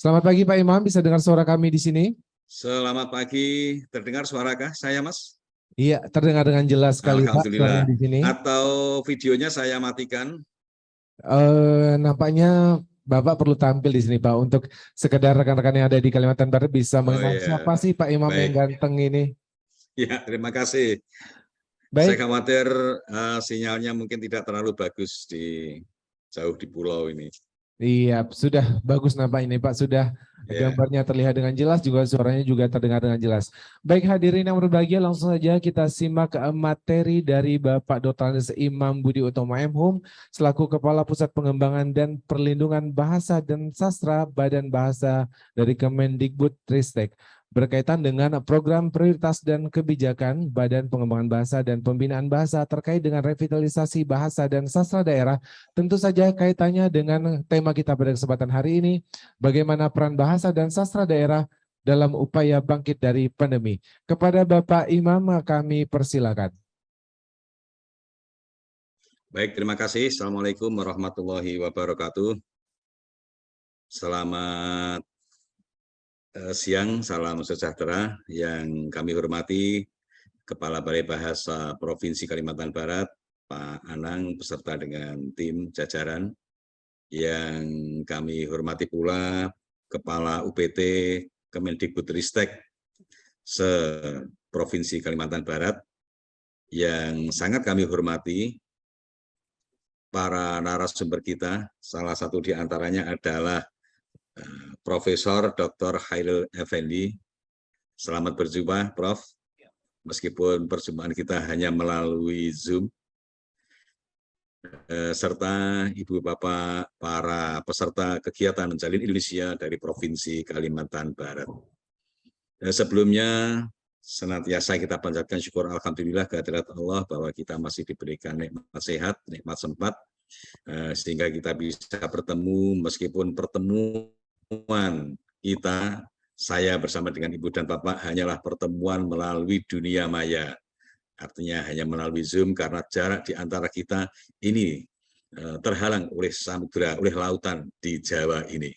Selamat pagi Pak Imam, bisa dengar suara kami di sini? Selamat pagi, terdengar suarakah saya, Mas? Iya, terdengar dengan jelas sekali Pak suaranya Alhamdulillah. di sini. Atau videonya saya matikan? Nampaknya Bapak perlu tampil di sini Pak untuk sekedar rekan-rekan yang ada di Kalimantan Barat bisa Oh mengenal ya, siapa sih Pak Imam yang baik. ganteng ini. Ya, terima kasih. Saya Baik, khawatir sinyalnya mungkin tidak terlalu bagus jauh di pulau ini. iya sudah bagus nampak ini Pak, sudah Ya, gambarnya terlihat dengan jelas, juga suaranya juga terdengar dengan jelas. Baik hadirin yang berbahagia, langsung saja kita simak materi dari Bapak Dr. Andes Imam Budi Utomo MHum selaku Kepala Pusat Pengembangan dan Perlindungan Bahasa dan Sastra Badan Bahasa dari Kemendikbud Ristek berkaitan dengan program prioritas dan kebijakan Badan Pengembangan Bahasa dan Pembinaan Bahasa terkait dengan revitalisasi bahasa dan sastra daerah. Tentu saja kaitannya dengan tema kita pada kesempatan hari ini, bagaimana peran bahasa dan sastra daerah dalam upaya bangkit dari pandemi. Kepada Bapak Imam kami persilakan. baik, terima kasih. Assalamualaikum warahmatullahi wabarakatuh. Selamat siang, salam sejahtera yang kami hormati Kepala Balai Bahasa Provinsi Kalimantan Barat, Pak Anang, beserta dengan tim jajaran. Yang kami hormati pula Kepala UPT Kemendikbudristek se-Provinsi Kalimantan Barat, yang sangat kami hormati para narasumber kita. Salah satu di antaranya adalah Profesor Dr. Khairil Effendi. Selamat berjumpa, Prof. Meskipun perjumpaan kita hanya melalui Zoom, serta Ibu Bapak para peserta kegiatan Menjalin Indonesia dari Provinsi Kalimantan Barat. Sebelumnya, senantiasa kita panjatkan syukur Alhamdulillah kehadirat Allah bahwa kita masih diberikan nikmat sehat, nikmat sempat, sehingga kita bisa bertemu meskipun pertemuan kita, saya bersama dengan Ibu dan Bapak hanyalah pertemuan melalui dunia maya. Artinya hanya melalui Zoom karena jarak di antara kita ini terhalang oleh samudera, oleh lautan di Jawa ini.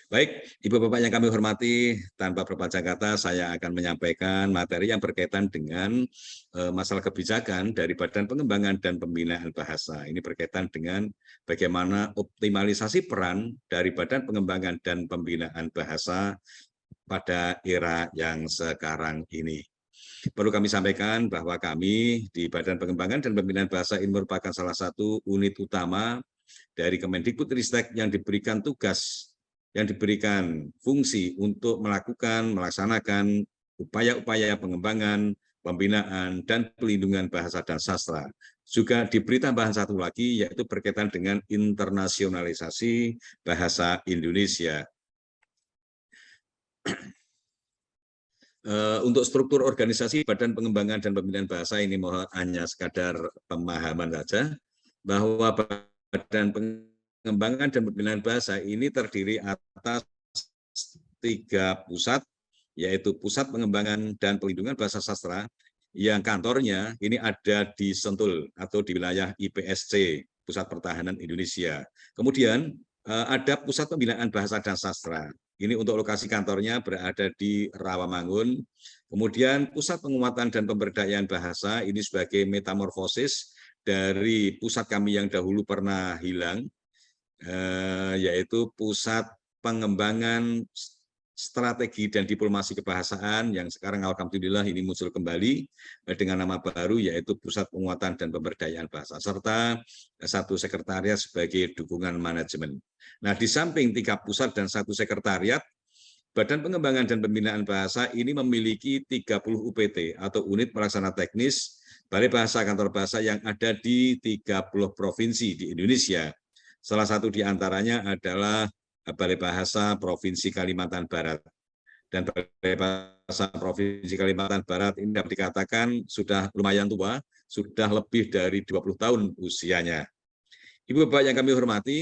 Baik, Ibu Bapak yang kami hormati, tanpa berpanjang kata saya akan menyampaikan materi yang berkaitan dengan masalah kebijakan dari Badan Pengembangan dan Pembinaan Bahasa. Ini berkaitan dengan bagaimana optimalisasi peran dari Badan Pengembangan dan Pembinaan Bahasa pada era yang sekarang ini. Perlu kami sampaikan bahwa kami di Badan Pengembangan dan Pembinaan Bahasa ini merupakan salah satu unit utama dari Kemendikbudristek yang diberikan tugas, yang diberikan fungsi untuk melaksanakan upaya-upaya pengembangan, pembinaan, dan pelindungan bahasa dan sastra. Juga diberi tambahan satu lagi, yaitu berkaitan dengan internasionalisasi bahasa Indonesia. Untuk struktur organisasi Badan Pengembangan dan Pembinaan Bahasa ini mohon hanya sekadar pemahaman saja, bahwa Badan Pengembangan dan Pembinaan Bahasa ini terdiri atas 3 pusat, yaitu Pusat Pengembangan dan Pelindungan Bahasa Sastra, yang kantornya ini ada di Sentul atau di wilayah IPSC, Pusat Pertahanan Indonesia. Kemudian ada Pusat Pembinaan Bahasa dan Sastra. Ini untuk lokasi kantornya berada di Rawamangun. Kemudian Pusat Penguatan dan Pemberdayaan Bahasa ini sebagai metamorfosis dari pusat kami yang dahulu pernah hilang, yaitu Pusat Pengembangan Strategi dan Diplomasi Kebahasaan yang sekarang alhamdulillah ini muncul kembali dengan nama baru, yaitu Pusat Penguatan dan Pemberdayaan Bahasa, serta satu sekretariat sebagai dukungan manajemen. Nah, di samping 3 pusat dan 1 sekretariat, Badan Pengembangan dan Pembinaan Bahasa ini memiliki 30 UPT atau unit pelaksana teknis Balai Bahasa Kantor Bahasa yang ada di 30 provinsi di Indonesia. Salah satu di antaranya adalah Balai Bahasa Provinsi Kalimantan Barat. Dan Balai Bahasa Provinsi Kalimantan Barat ini dapat dikatakan sudah lumayan tua, sudah lebih dari 20 tahun usianya. Ibu Bapak yang kami hormati,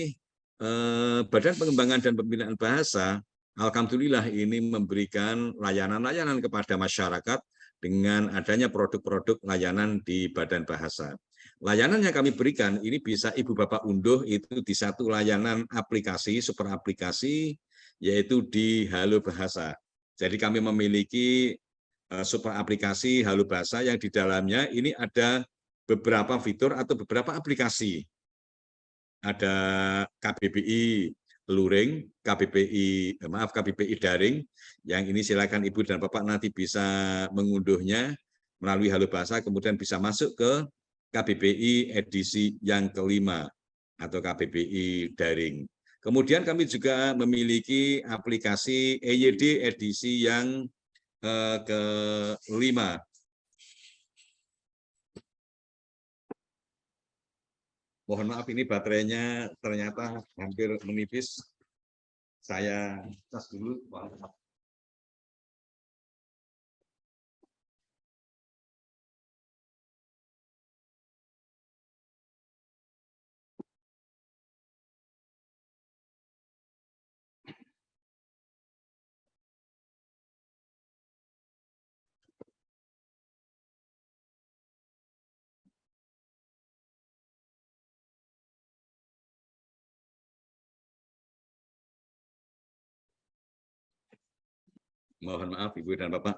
Badan Pengembangan dan Pembinaan Bahasa, alhamdulillah ini memberikan layanan-layanan kepada masyarakat dengan adanya produk-produk layanan di Badan Bahasa. Layanan yang kami berikan ini bisa Ibu Bapak unduh itu di satu layanan aplikasi, super aplikasi, yaitu di Halo Bahasa. Jadi kami memiliki super aplikasi Halo Bahasa yang di dalamnya ini ada beberapa fitur atau beberapa aplikasi. Ada KBBI Luring, KBBI Daring, yang ini silakan Ibu dan Bapak nanti bisa mengunduhnya melalui Halo Bahasa, kemudian bisa masuk ke KBBI edisi yang kelima atau KBBI Daring. Kemudian kami juga memiliki aplikasi EYD edisi yang kelima. Mohon maaf ini baterainya ternyata hampir menipis. Saya cas dulu. Mohon maaf Ibu dan Bapak.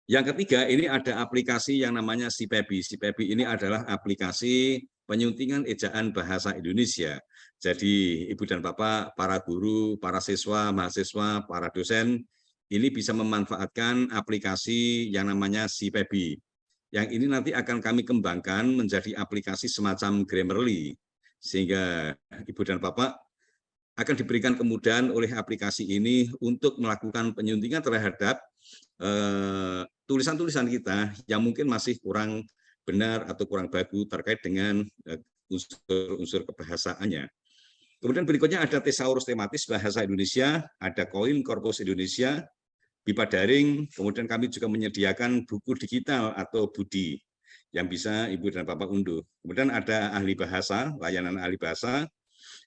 Yang ketiga, ini ada aplikasi yang namanya SIPEBI. SIPEBI ini adalah aplikasi penyuntingan ejaan bahasa Indonesia. Jadi Ibu dan Bapak, para guru, para siswa, mahasiswa, para dosen, ini bisa memanfaatkan aplikasi yang namanya SIPEBI. Yang ini nanti akan kami kembangkan menjadi aplikasi semacam Grammarly, sehingga Ibu dan Bapak akan diberikan kemudahan oleh aplikasi ini untuk melakukan penyuntingan terhadap tulisan-tulisan kita yang mungkin masih kurang benar atau kurang bagus terkait dengan unsur-unsur kebahasaannya. Kemudian berikutnya ada tesaurus tematis bahasa Indonesia, ada koin korpus Indonesia, BIPA daring, kemudian kami juga menyediakan buku digital atau BUDI yang bisa Ibu dan Bapak unduh. Kemudian ada ahli bahasa, layanan ahli bahasa,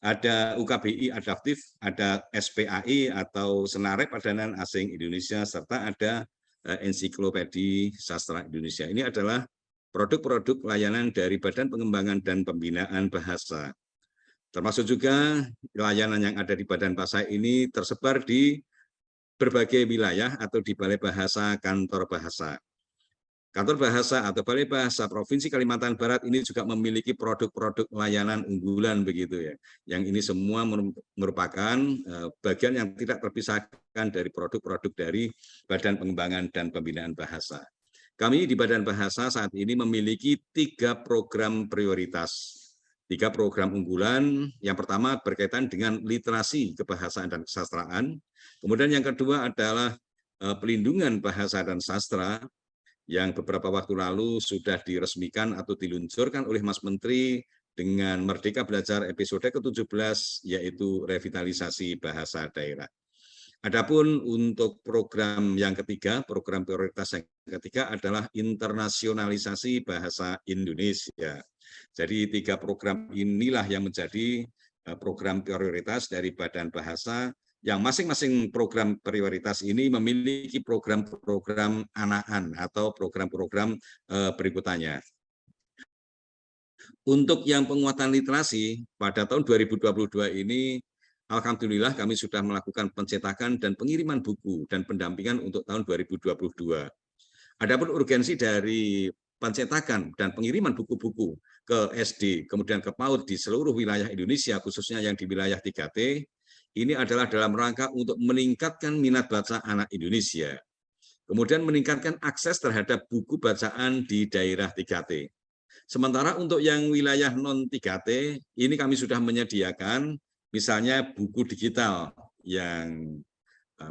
ada UKBI adaptif, ada SPAI atau Senarep Padanan Asing Indonesia, serta ada Ensiklopedi Sastra Indonesia. Ini adalah produk-produk layanan dari Badan Pengembangan dan Pembinaan Bahasa. Termasuk juga layanan yang ada di Badan Bahasa ini tersebar di berbagai wilayah atau di Balai Bahasa, Kantor Bahasa. Kantor Bahasa atau Balai Bahasa Provinsi Kalimantan Barat ini juga memiliki produk-produk layanan unggulan begitu ya. Yang ini semua merupakan bagian yang tidak terpisahkan dari produk-produk dari Badan Pengembangan dan Pembinaan Bahasa. Kami di Badan Bahasa saat ini memiliki 3 program prioritas. 3 program unggulan. Yang pertama berkaitan dengan literasi kebahasaan dan kesastraan. Kemudian yang kedua adalah pelindungan bahasa dan sastra, yang beberapa waktu lalu sudah diresmikan atau diluncurkan oleh Mas Menteri dengan Merdeka Belajar episode ke-17, yaitu revitalisasi bahasa daerah. Adapun untuk program yang ketiga, program prioritas yang ketiga adalah internasionalisasi bahasa Indonesia. Jadi 3 program inilah yang menjadi program prioritas dari Badan Bahasa, yang masing-masing program prioritas ini memiliki program-program anakan atau program-program berikutannya. Untuk yang penguatan literasi, pada tahun 2022 ini, alhamdulillah kami sudah melakukan pencetakan dan pengiriman buku dan pendampingan untuk tahun 2022. Adapun urgensi dari pencetakan dan pengiriman buku-buku ke SD, kemudian ke PAUD di seluruh wilayah Indonesia, khususnya yang di wilayah 3T, ini adalah dalam rangka untuk meningkatkan minat baca anak Indonesia. Kemudian meningkatkan akses terhadap buku bacaan di daerah 3T. Sementara untuk yang wilayah non-3T, ini kami sudah menyediakan misalnya buku digital yang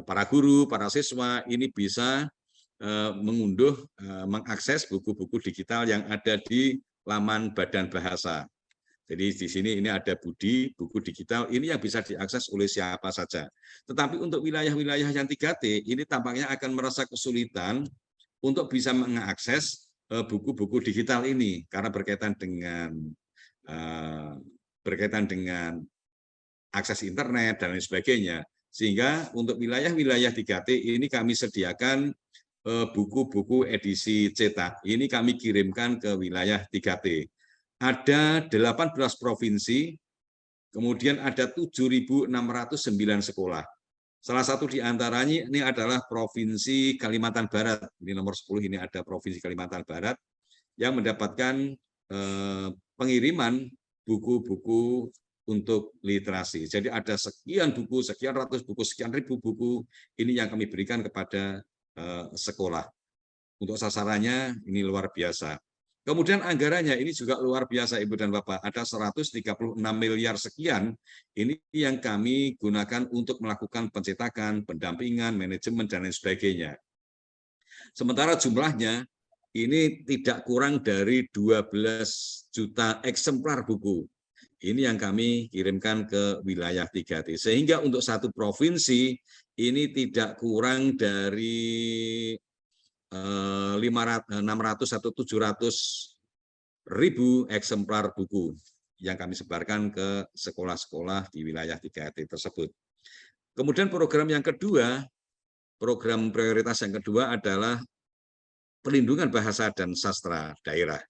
para guru, para siswa ini bisa mengunduh, mengakses buku-buku digital yang ada di laman Badan Bahasa. Jadi di sini ini ada BUDI, buku digital, ini yang bisa diakses oleh siapa saja. Tetapi untuk wilayah-wilayah yang 3T, ini tampaknya akan merasa kesulitan untuk bisa mengakses buku-buku digital ini, karena berkaitan dengan akses internet dan lain sebagainya. Sehingga untuk wilayah-wilayah 3T ini kami sediakan buku-buku edisi cetak. Ini kami kirimkan ke wilayah 3T. Ada 18 provinsi Kemudian ada 7.609 sekolah. Salah satu di antaranya ini adalah Provinsi Kalimantan Barat. Ini nomor 10, ini ada Provinsi Kalimantan Barat yang mendapatkan pengiriman buku-buku untuk literasi. Jadi ada sekian buku, sekian ratus buku, sekian ribu buku, ini yang kami berikan kepada sekolah. Untuk sasarannya ini luar biasa. Kemudian anggarannya ini juga luar biasa, Ibu dan Bapak. Ada 136 miliar sekian, ini yang kami gunakan untuk melakukan pencetakan, pendampingan, manajemen, dan lain sebagainya. Sementara jumlahnya ini tidak kurang dari 12 juta eksemplar buku. Ini yang kami kirimkan ke wilayah 3T. Sehingga untuk satu provinsi ini tidak kurang dari 600 atau 700 ribu eksemplar buku yang kami sebarkan ke sekolah-sekolah di wilayah 3T tersebut. Kemudian program yang kedua, program prioritas yang kedua adalah pelindungan bahasa dan sastra daerah.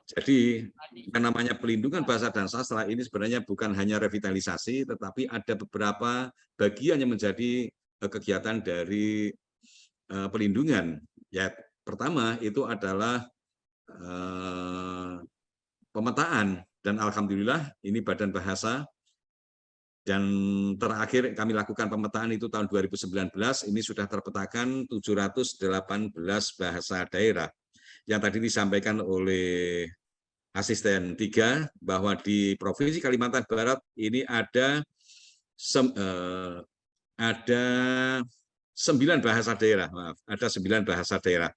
Jadi yang namanya pelindungan bahasa dan sastra ini sebenarnya bukan hanya revitalisasi, tetapi ada beberapa bagian yang menjadi kegiatan dari pelindungan. Ya, pertama itu adalah pemetaan, dan alhamdulillah ini Badan Bahasa, dan terakhir kami lakukan pemetaan itu tahun 2019, ini sudah terpetakan 718 bahasa daerah. Yang tadi disampaikan oleh asisten 3 bahwa di Provinsi Kalimantan Barat ini ada 9 bahasa daerah, maaf, ada 9 bahasa daerah.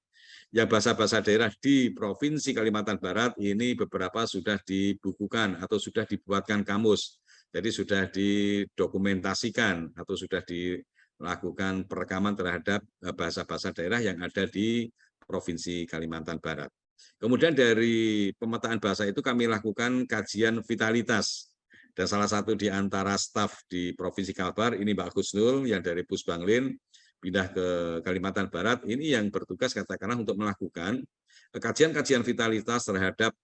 Yang bahasa-bahasa daerah di Provinsi Kalimantan Barat ini beberapa sudah dibukukan atau sudah dibuatkan kamus. Jadi sudah didokumentasikan atau sudah dilakukan perekaman terhadap bahasa-bahasa daerah yang ada di Provinsi Kalimantan Barat. Kemudian dari pemetaan bahasa itu kami lakukan kajian vitalitas. Dan salah satu di antara staf di Provinsi Kalbar, ini Mbak Husnul yang dari Pusbanglin, pindah ke Kalimantan Barat, ini yang bertugas katakanlah untuk melakukan kajian-kajian vitalitas terhadap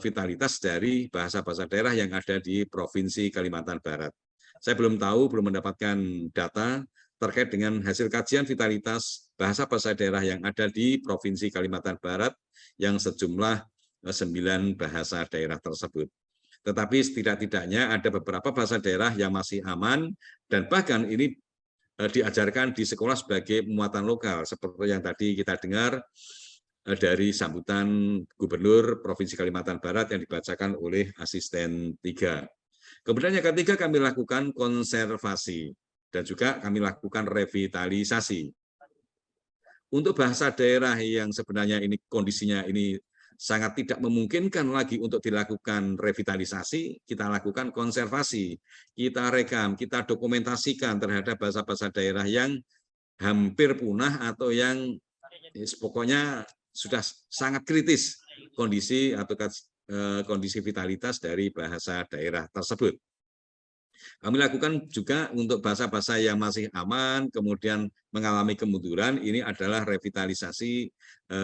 vitalitas dari bahasa-bahasa daerah yang ada di Provinsi Kalimantan Barat. Saya belum tahu, belum mendapatkan data terkait dengan hasil kajian vitalitas bahasa-bahasa daerah yang ada di Provinsi Kalimantan Barat yang sejumlah 9 bahasa daerah tersebut. Tetapi setidak-tidaknya ada beberapa bahasa daerah yang masih aman, dan bahkan ini diajarkan di sekolah sebagai muatan lokal, seperti yang tadi kita dengar dari sambutan Gubernur Provinsi Kalimantan Barat yang dibacakan oleh asisten 3. Kemudian yang ketiga kami lakukan konservasi dan juga kami lakukan revitalisasi. Untuk bahasa daerah yang sebenarnya ini kondisinya ini sangat tidak memungkinkan lagi untuk dilakukan revitalisasi, kita lakukan konservasi, kita rekam, kita dokumentasikan terhadap bahasa-bahasa daerah yang hampir punah atau yang pokoknya sudah sangat kritis kondisi atau kondisi vitalitas dari bahasa daerah tersebut. Kami lakukan juga untuk bahasa-bahasa yang masih aman, kemudian mengalami kemunduran, ini adalah revitalisasi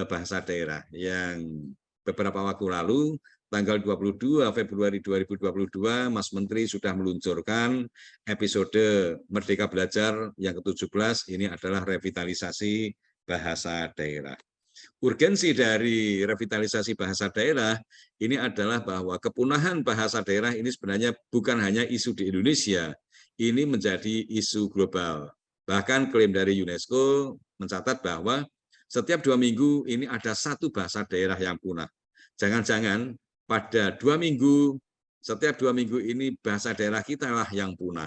bahasa daerah yang beberapa waktu lalu, tanggal 22 Februari 2022, Mas Menteri sudah meluncurkan episode Merdeka Belajar yang ke-17, ini adalah revitalisasi bahasa daerah. Urgensi dari revitalisasi bahasa daerah ini adalah bahwa kepunahan bahasa daerah ini sebenarnya bukan hanya isu di Indonesia, ini menjadi isu global. Bahkan klaim dari UNESCO mencatat bahwa setiap 2 minggu ini ada 1 bahasa daerah yang punah. Jangan-jangan pada 2 minggu, setiap 2 minggu ini bahasa daerah kita lah yang punah.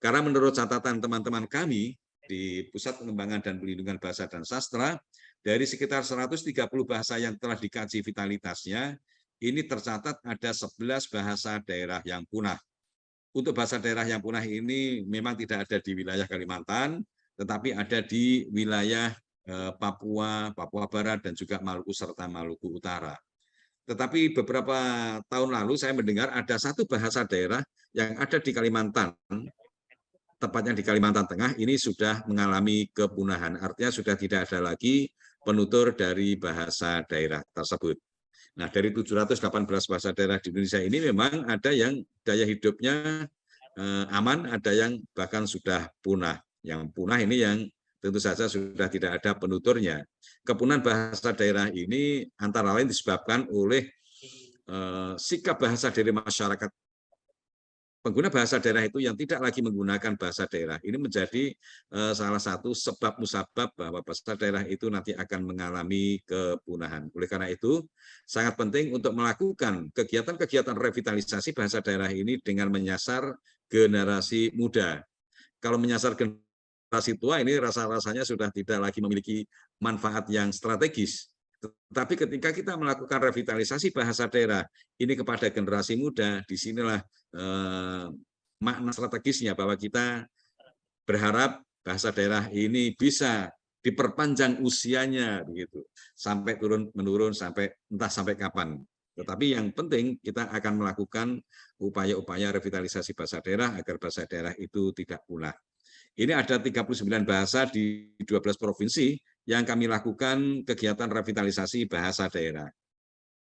Karena menurut catatan teman-teman kami di Pusat Pengembangan dan Pelindungan Bahasa dan Sastra, dari sekitar 130 bahasa yang telah dikaji vitalitasnya, ini tercatat ada 11 bahasa daerah yang punah. Untuk bahasa daerah yang punah ini memang tidak ada di wilayah Kalimantan, tetapi ada di wilayah Papua, Papua Barat, dan juga Maluku serta Maluku Utara. Tetapi beberapa tahun lalu saya mendengar ada 1 bahasa daerah yang ada di Kalimantan, tepatnya di Kalimantan Tengah, ini sudah mengalami kepunahan. Artinya sudah tidak ada lagi penutur dari bahasa daerah tersebut. Nah, dari 718 bahasa daerah di Indonesia ini memang ada yang daya hidupnya aman, ada yang bahkan sudah punah. Yang punah ini yang tentu saja sudah tidak ada penuturnya. Kepunahan bahasa daerah ini antara lain disebabkan oleh sikap bahasa dari masyarakat. Pengguna bahasa daerah itu yang tidak lagi menggunakan bahasa daerah ini menjadi salah satu sebab musabab bahwa bahasa daerah itu nanti akan mengalami kepunahan. Oleh karena itu sangat penting untuk melakukan kegiatan-kegiatan revitalisasi bahasa daerah ini dengan menyasar generasi muda. Kalau menyasar generasi tua ini rasa-rasanya sudah tidak lagi memiliki manfaat yang strategis. Tetapi ketika kita melakukan revitalisasi bahasa daerah ini kepada generasi muda, disinilah makna strategisnya bahwa kita berharap bahasa daerah ini bisa diperpanjang usianya begitu sampai turun menurun sampai entah sampai kapan. Tetapi yang penting kita akan melakukan upaya-upaya revitalisasi bahasa daerah agar bahasa daerah itu tidak punah. Ini ada 39 bahasa di 12 provinsi yang kami lakukan kegiatan revitalisasi bahasa daerah.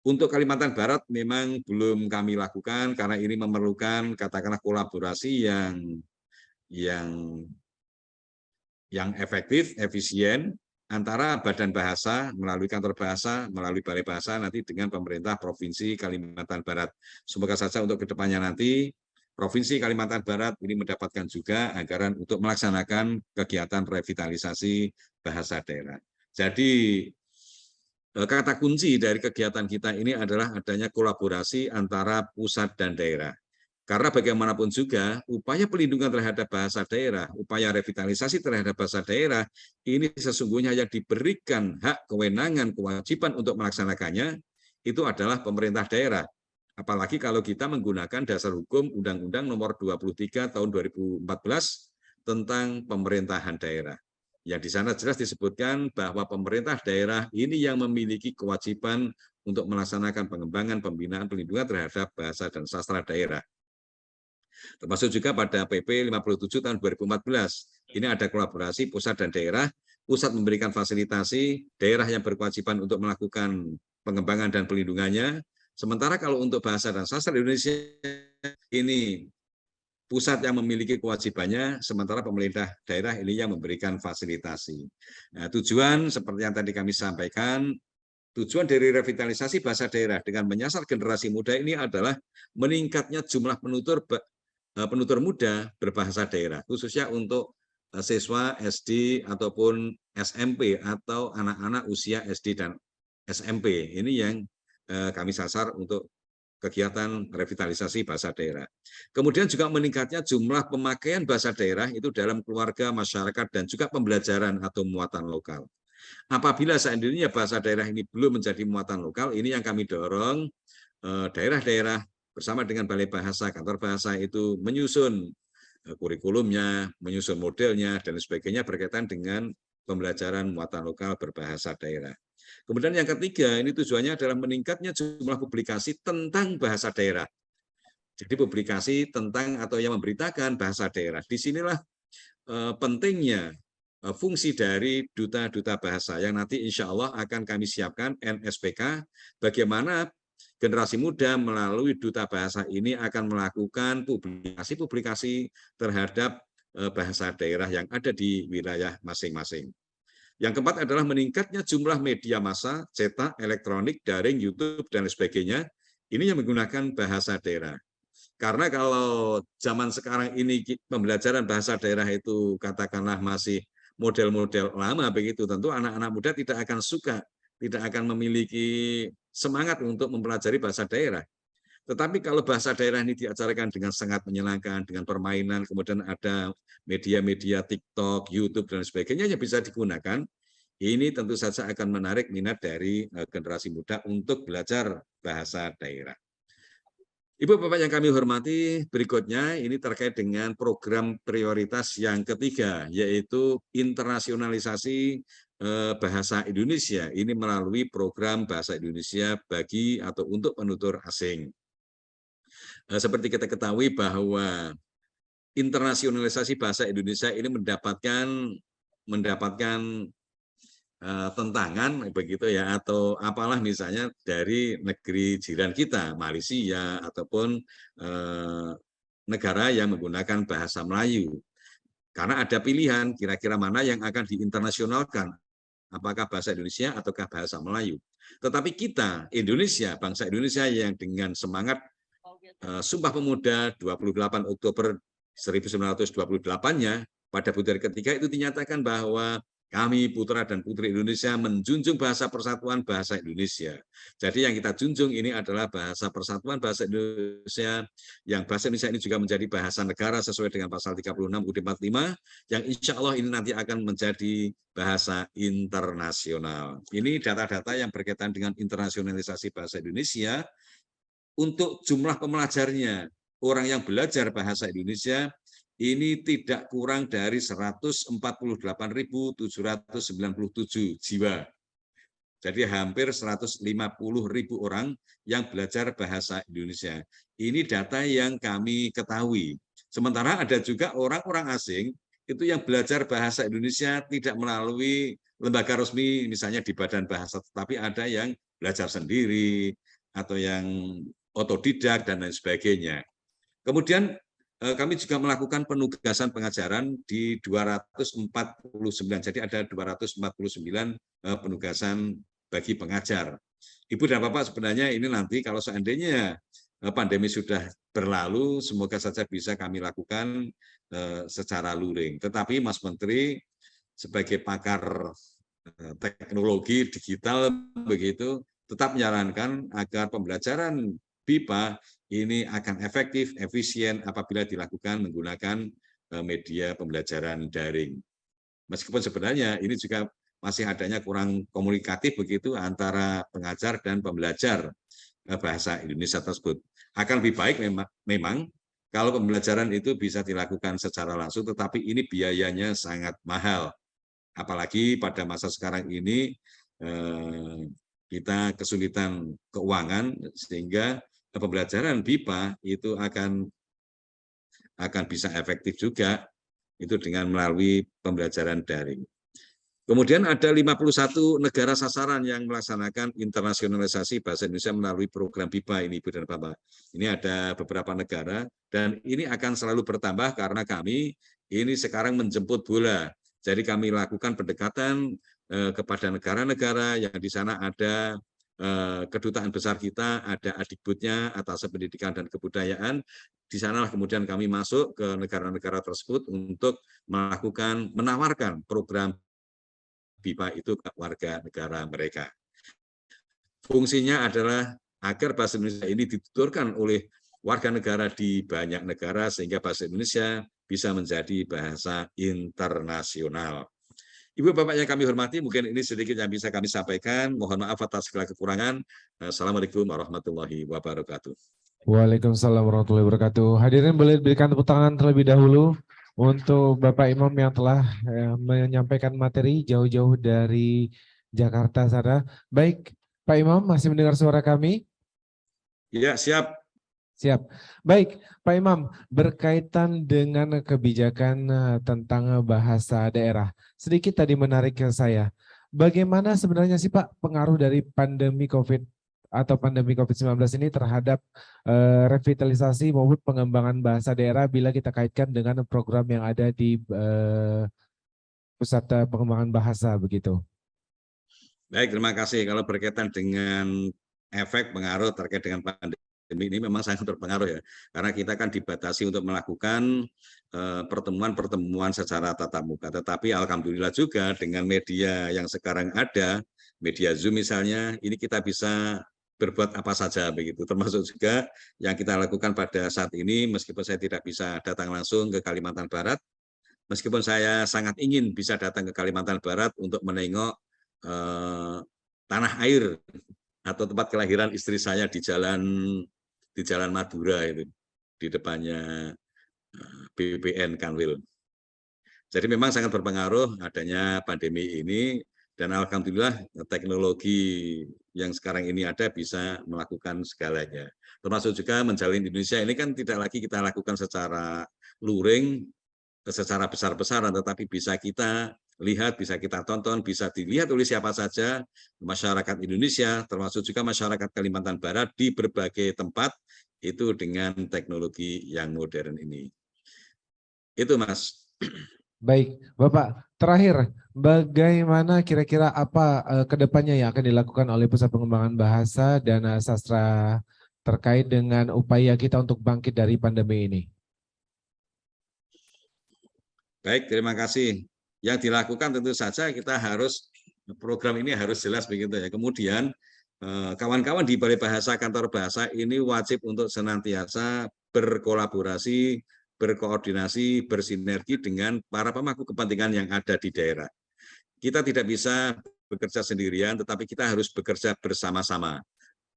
Untuk Kalimantan Barat memang belum kami lakukan karena ini memerlukan katakanlah kolaborasi yang efektif, efisien antara Badan Bahasa melalui kantor bahasa, melalui Balai Bahasa nanti dengan pemerintah Provinsi Kalimantan Barat. Semoga saja untuk kedepannya nanti Provinsi Kalimantan Barat ini mendapatkan juga anggaran untuk melaksanakan kegiatan revitalisasi bahasa daerah. Jadi kata kunci dari kegiatan kita ini adalah adanya kolaborasi antara pusat dan daerah. Karena bagaimanapun juga, upaya pelindungan terhadap bahasa daerah, upaya revitalisasi terhadap bahasa daerah, ini sesungguhnya yang diberikan hak, kewenangan, kewajiban untuk melaksanakannya, itu adalah pemerintah daerah. Apalagi kalau kita menggunakan dasar hukum Undang-Undang Nomor 23 Tahun 2014 tentang pemerintahan daerah. Yang di sana jelas disebutkan bahwa pemerintah daerah ini yang memiliki kewajiban untuk melaksanakan pengembangan, pembinaan, pelindungan terhadap bahasa dan sastra daerah. Termasuk juga pada PP 57 tahun 2014. Ini ada kolaborasi pusat dan daerah. Pusat memberikan fasilitasi, daerah yang berkewajiban untuk melakukan pengembangan dan pelindungannya. Sementara kalau untuk bahasa dan sastra Indonesia ini pusat yang memiliki kewajibannya, sementara pemerintah daerah ini yang memberikan fasilitasi. Nah, tujuan seperti yang tadi kami sampaikan, tujuan dari revitalisasi bahasa daerah dengan menyasar generasi muda ini adalah meningkatnya jumlah penutur muda berbahasa daerah, khususnya untuk siswa SD ataupun SMP atau anak-anak usia SD dan SMP. Ini yang kami sasar untuk kegiatan revitalisasi bahasa daerah. Kemudian juga meningkatnya jumlah pemakaian bahasa daerah itu dalam keluarga, masyarakat, dan juga pembelajaran atau muatan lokal. Apabila seandainya bahasa daerah ini belum menjadi muatan lokal, ini yang kami dorong daerah-daerah bersama dengan Balai Bahasa, kantor bahasa itu menyusun kurikulumnya, menyusun modelnya, dan sebagainya berkaitan dengan pembelajaran muatan lokal berbahasa daerah. Kemudian yang ketiga, ini tujuannya adalah meningkatnya jumlah publikasi tentang bahasa daerah. Jadi publikasi tentang atau yang memberitakan bahasa daerah. Disinilah pentingnya fungsi dari duta-duta bahasa yang nanti insya Allah akan kami siapkan NSPK, bagaimana generasi muda melalui duta bahasa ini akan melakukan publikasi-publikasi terhadap bahasa daerah yang ada di wilayah masing-masing. Yang keempat adalah meningkatnya jumlah media massa, cetak, elektronik, daring, YouTube, dan sebagainya. Ini yang menggunakan bahasa daerah. Karena kalau zaman sekarang ini pembelajaran bahasa daerah itu katakanlah masih model-model lama begitu, tentu anak-anak muda tidak akan suka, tidak akan memiliki semangat untuk mempelajari bahasa daerah. Tetapi kalau bahasa daerah ini diajarkan dengan sangat menyenangkan, dengan permainan, kemudian ada media-media TikTok, YouTube, dan sebagainya yang bisa digunakan, ini tentu saja akan menarik minat dari generasi muda untuk belajar bahasa daerah. Ibu Bapak yang kami hormati, berikutnya ini terkait dengan program prioritas yang ketiga, yaitu internasionalisasi bahasa Indonesia. Ini melalui program bahasa Indonesia bagi atau untuk penutur asing. Seperti kita ketahui bahwa internasionalisasi bahasa Indonesia ini mendapatkan tentangan begitu ya, atau apalah misalnya dari negeri jiran kita, Malaysia ataupun negara yang menggunakan bahasa Melayu. Karena ada pilihan kira-kira mana yang akan diinternasionalkan, apakah bahasa Indonesia ataukah bahasa Melayu. Tetapi kita, Indonesia, bangsa Indonesia yang dengan semangat Sumpah Pemuda 28 Oktober 1928-nya, pada putri ketiga itu dinyatakan bahwa kami putra dan putri Indonesia menjunjung bahasa persatuan bahasa Indonesia. Jadi yang kita junjung ini adalah bahasa persatuan bahasa Indonesia, yang bahasa Indonesia ini juga menjadi bahasa negara sesuai dengan pasal 36 UUD 45, yang insya Allah ini nanti akan menjadi bahasa internasional. Ini data-data yang berkaitan dengan internasionalisasi bahasa Indonesia. Untuk jumlah pembelajarnya, orang yang belajar bahasa Indonesia ini tidak kurang dari 148.797 jiwa. Jadi hampir 150.000 orang yang belajar bahasa Indonesia. Ini data yang kami ketahui. Sementara ada juga orang-orang asing itu yang belajar bahasa Indonesia tidak melalui lembaga resmi, misalnya di Badan Bahasa, tetapi ada yang belajar sendiri atau yang otodidak dan lain sebagainya. Kemudian kami juga melakukan penugasan pengajaran di 249, jadi ada 249 penugasan bagi pengajar. Ibu dan Bapak, sebenarnya ini nanti kalau seandainya pandemi sudah berlalu, semoga saja bisa kami lakukan secara luring. Tetapi Mas Menteri sebagai pakar teknologi digital begitu tetap menyarankan agar pembelajaran BIPA ini akan efektif, efisien apabila dilakukan menggunakan media pembelajaran daring. Meskipun sebenarnya ini juga masih adanya kurang komunikatif begitu antara pengajar dan pembelajar bahasa Indonesia tersebut. Akan lebih baik memang kalau pembelajaran itu bisa dilakukan secara langsung, tetapi ini biayanya sangat mahal. Apalagi pada masa sekarang ini kita kesulitan keuangan, sehingga pembelajaran BIPA itu akan bisa efektif juga itu dengan melalui pembelajaran daring. Kemudian ada 51 negara sasaran yang melaksanakan internasionalisasi bahasa Indonesia melalui program BIPA ini, Ibu dan Bapak. Ini ada beberapa negara dan ini akan selalu bertambah karena kami ini sekarang menjemput bola. Jadi kami lakukan pendekatan kepada negara-negara yang di sana ada kedutaan besar kita, ada Adikbudnya, Atas Pendidikan dan Kebudayaan. Di sanalah kemudian kami masuk ke negara-negara tersebut untuk menawarkan program BIPA itu ke warga negara mereka. Fungsinya adalah agar bahasa Indonesia ini dituturkan oleh warga negara di banyak negara sehingga bahasa Indonesia bisa menjadi bahasa internasional. Ibu Bapak yang kami hormati, mungkin ini sedikit yang bisa kami sampaikan. Mohon maaf atas segala kekurangan. Assalamualaikum warahmatullahi wabarakatuh. Waalaikumsalam warahmatullahi wabarakatuh. Hadirin boleh berikan tepuk tangan terlebih dahulu untuk Bapak Imam yang telah menyampaikan materi jauh-jauh dari Jakarta sana. Baik, Pak Imam masih mendengar suara kami? Ya, siap. Siap. Baik, Pak Imam, berkaitan dengan kebijakan tentang bahasa daerah, sedikit tadi menarik ke saya. Bagaimana sebenarnya sih Pak pengaruh dari pandemi COVID-19 ini terhadap revitalisasi maupun pengembangan bahasa daerah bila kita kaitkan dengan program yang ada di Pusat Pengembangan Bahasa begitu? Baik, terima kasih. Kalau berkaitan dengan efek pengaruh terkait dengan pandemi ini memang sangat berpengaruh ya, karena kita kan dibatasi untuk melakukan pertemuan-pertemuan secara tatap muka. Tetapi alhamdulillah juga dengan media yang sekarang ada, media Zoom misalnya, ini kita bisa berbuat apa saja begitu. Termasuk juga yang kita lakukan pada saat ini, meskipun saya tidak bisa datang langsung ke Kalimantan Barat, meskipun saya sangat ingin bisa datang ke Kalimantan Barat untuk menengok tanah air atau tempat kelahiran istri saya di Jalan Madura itu, di depannya BPN Kanwil. Jadi memang sangat berpengaruh adanya pandemi ini, dan alhamdulillah teknologi yang sekarang ini ada bisa melakukan segalanya. Termasuk juga menjalin Indonesia ini kan tidak lagi kita lakukan secara luring, secara besar-besaran, tetapi bisa kita lihat, bisa kita tonton, bisa dilihat oleh siapa saja, masyarakat Indonesia, termasuk juga masyarakat Kalimantan Barat di berbagai tempat, itu dengan teknologi yang modern ini. Itu Mas. Baik, Bapak, terakhir, bagaimana kira-kira apa kedepannya yang akan dilakukan oleh Pusat Pengembangan Bahasa dan Sastra terkait dengan upaya kita untuk bangkit dari pandemi ini? Baik, terima kasih. Yang dilakukan tentu saja kita harus, program ini harus jelas begitu ya. Kemudian kawan-kawan di Balai Bahasa Kantor Bahasa ini wajib untuk senantiasa berkolaborasi, berkoordinasi, bersinergi dengan para pemangku kepentingan yang ada di daerah. Kita tidak bisa bekerja sendirian, tetapi kita harus bekerja bersama-sama.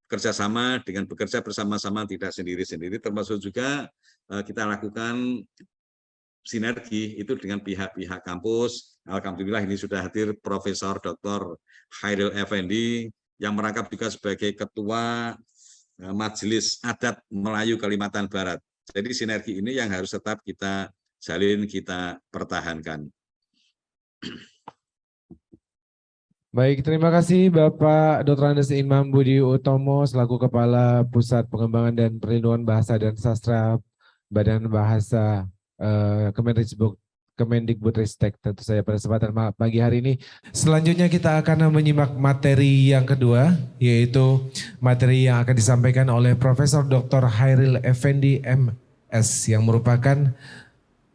Kerjasama dengan bekerja bersama-sama, tidak sendiri-sendiri, termasuk juga kita lakukan sinergi itu dengan pihak-pihak kampus. Alhamdulillah ini sudah hadir Profesor Dr. Hairil Effendi yang merangkap juga sebagai Ketua Majelis Adat Melayu Kalimantan Barat. Jadi sinergi ini yang harus tetap kita jalin, kita pertahankan. Baik, terima kasih Bapak Dr. Andes Imam Budi Utomo selaku Kepala Pusat Pengembangan dan Perlindungan Bahasa dan Sastra Badan Bahasa Kemendikbudristek tentu saja pada kesempatan pagi hari ini. Selanjutnya kita akan menyimak materi yang kedua, yaitu materi yang akan disampaikan oleh Profesor Dr. Hairil Effendi MS yang merupakan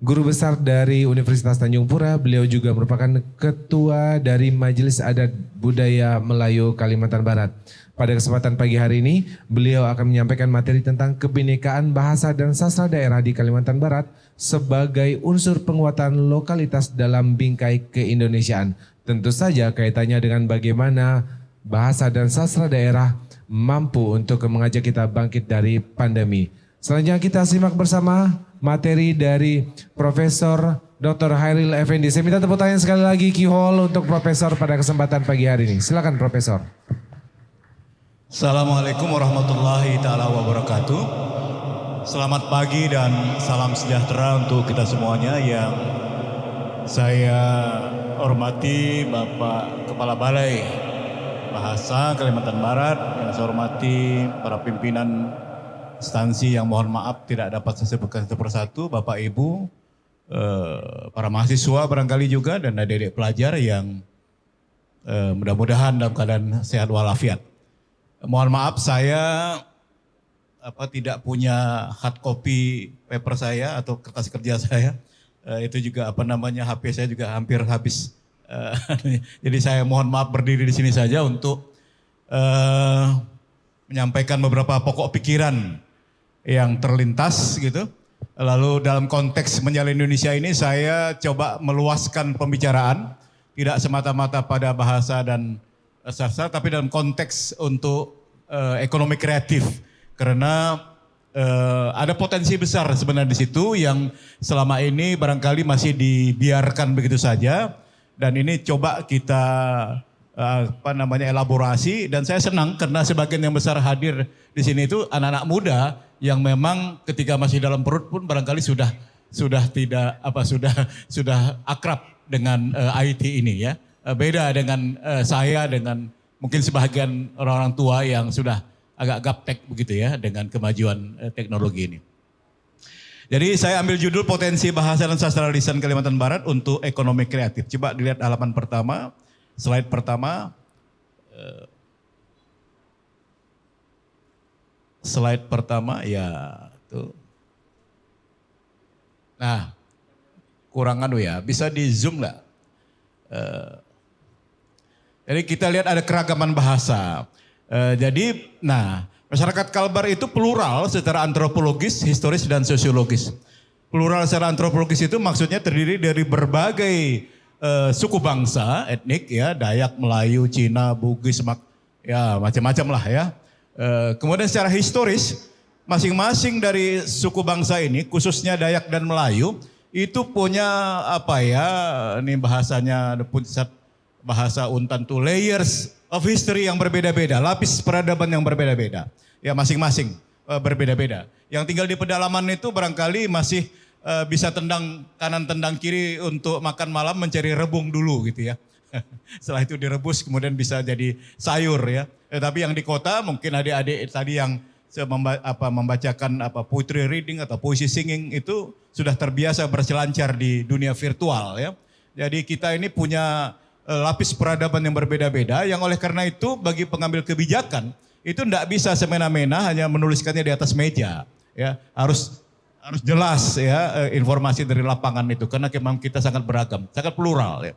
Guru Besar dari Universitas Tanjung Pura. Beliau juga merupakan Ketua dari Majelis Adat Budaya Melayu Kalimantan Barat. Pada kesempatan pagi hari ini, beliau akan menyampaikan materi tentang kebinekaan bahasa dan sastra daerah di Kalimantan Barat sebagai unsur penguatan lokalitas dalam bingkai keindonesiaan. Tentu saja kaitannya dengan bagaimana bahasa dan sastra daerah mampu untuk mengajak kita bangkit dari pandemi. Selanjutnya kita simak bersama materi dari Profesor Dr. Hairil Effendi. Saya minta tepuk tangan sekali lagi Kihol untuk Profesor pada kesempatan pagi hari ini. Silakan Profesor. Assalamualaikum warahmatullahi taala wabarakatuh. Selamat pagi dan salam sejahtera untuk kita semuanya yang saya hormati Bapak Kepala Balai Bahasa Kalimantan Barat, yang saya hormati para pimpinan instansi yang mohon maaf tidak dapat saya sebutkan satu persatu, Bapak Ibu, para mahasiswa barangkali juga dan adik-adik pelajar yang mudah-mudahan dalam keadaan sehat walafiat. Mohon maaf saya tidak punya hard copy paper saya atau kertas kerja saya. Itu juga HP saya juga hampir habis. Jadi saya mohon maaf berdiri di sini saja untuk menyampaikan beberapa pokok pikiran yang terlintas gitu. Lalu dalam konteks Menyala Indonesia ini saya coba meluaskan pembicaraan, tidak semata-mata pada bahasa dan sastra, tapi dalam konteks untuk ekonomi kreatif, karena ada potensi besar sebenarnya di situ yang selama ini barangkali masih dibiarkan begitu saja, dan ini coba kita elaborasi. Dan saya senang karena sebagian yang besar hadir di sini itu anak-anak muda yang memang ketika masih dalam perut pun barangkali sudah akrab dengan IT ini ya. Beda dengan saya, dengan mungkin sebagian orang-orang tua yang sudah agak gaptek begitu ya dengan kemajuan teknologi ini. Jadi saya ambil judul Potensi Bahasa dan Sastra Lisan Kalimantan Barat untuk Ekonomi Kreatif. Coba dilihat halaman pertama, slide pertama. Slide pertama ya tuh. Nah, kurang ya, bisa di zoom nggak? Jadi kita lihat ada keragaman bahasa. Masyarakat Kalbar itu plural secara antropologis, historis, dan sosiologis. Plural secara antropologis itu maksudnya terdiri dari berbagai suku bangsa, etnik ya, Dayak, Melayu, Cina, Bugis, ya macam-macam lah ya. Kemudian secara historis, masing-masing dari suku bangsa ini, khususnya Dayak dan Melayu, itu punya ini bahasanya bahasa Untan tuh layers of history yang berbeda-beda, lapis peradaban yang berbeda-beda. Ya masing-masing berbeda-beda. Yang tinggal di pedalaman itu barangkali masih bisa tendang kanan tendang kiri untuk makan malam mencari rebung dulu gitu ya. Setelah itu direbus kemudian bisa jadi sayur ya. Tapi yang di kota mungkin adik-adik tadi yang membacakan poetry reading atau puisi singing itu sudah terbiasa berselancar di dunia virtual ya. Jadi kita ini punya lapis peradaban yang berbeda-beda yang oleh karena itu bagi pengambil kebijakan itu tidak bisa semena-mena hanya menuliskannya di atas meja ya. Harus jelas ya informasi dari lapangan itu karena memang kita sangat beragam, sangat plural ya.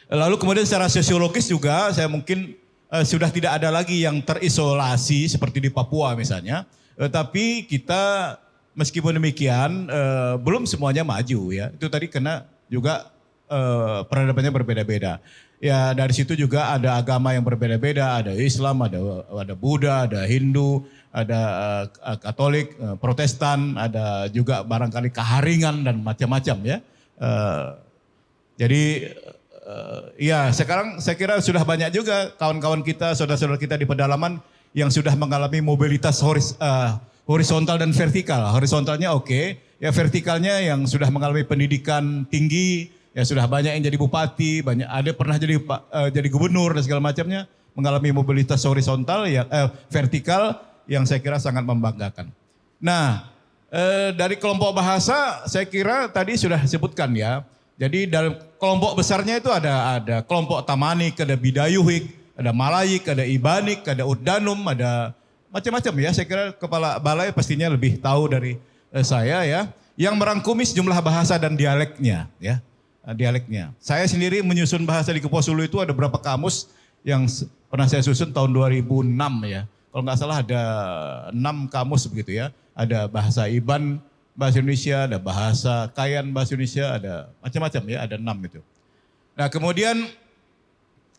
Lalu kemudian secara sosiologis juga saya mungkin sudah tidak ada lagi yang terisolasi seperti di Papua misalnya. Tapi kita meskipun demikian belum semuanya maju ya. Itu tadi karena juga peradabannya berbeda-beda. Ya dari situ juga ada agama yang berbeda-beda, ada Islam, ada Buddha, ada Hindu, ada Katolik, Protestan, ada juga barangkali Kaharingan dan macam-macam ya. Jadi ya sekarang saya kira sudah banyak juga kawan-kawan kita, saudara-saudara kita di pedalaman yang sudah mengalami mobilitas horizontal dan vertikal. Horizontalnya oke, ya vertikalnya yang sudah mengalami pendidikan tinggi, ya sudah banyak yang jadi bupati, banyak ada pernah jadi gubernur dan segala macamnya, mengalami mobilitas horizontal ya vertikal yang saya kira sangat membanggakan. Nah, dari kelompok bahasa saya kira tadi sudah disebutkan ya. Jadi dalam kelompok besarnya itu ada kelompok Tamanik, ada Bidayuhik, ada Malayik, ada Ibanik, ada Urdanum, ada macam-macam ya. Saya kira kepala balai pastinya lebih tahu dari saya ya. Yang merangkumi sejumlah bahasa dan dialeknya ya. Dialeknya. Saya sendiri menyusun bahasa di Kepuasulu itu ada berapa kamus yang pernah saya susun tahun 2006 ya. Kalau nggak salah ada 6 kamus begitu ya. Ada bahasa Iban, bahasa Indonesia, ada bahasa Kayan bahasa Indonesia, ada macam-macam ya, ada 6 itu. Nah kemudian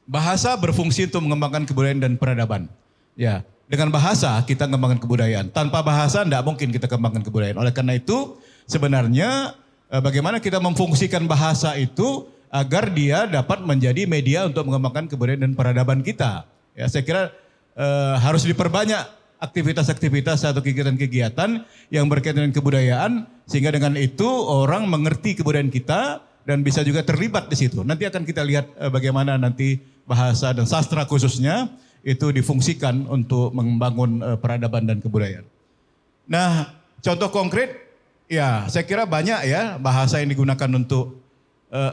bahasa berfungsi untuk mengembangkan kebudayaan dan peradaban. Ya, dengan bahasa kita mengembangkan kebudayaan. Tanpa bahasa tidak mungkin kita kembangkan kebudayaan. Oleh karena itu sebenarnya bagaimana kita memfungsikan bahasa itu agar dia dapat menjadi media untuk mengembangkan kebudayaan dan peradaban kita. Ya, saya kira harus diperbanyak aktivitas-aktivitas atau kegiatan-kegiatan yang berkaitan dengan kebudayaan sehingga dengan itu orang mengerti kebudayaan kita dan bisa juga terlibat di situ. Nanti akan kita lihat bagaimana nanti bahasa dan sastra khususnya itu difungsikan untuk membangun peradaban dan kebudayaan. Nah, contoh konkret ya saya kira banyak ya bahasa yang digunakan untuk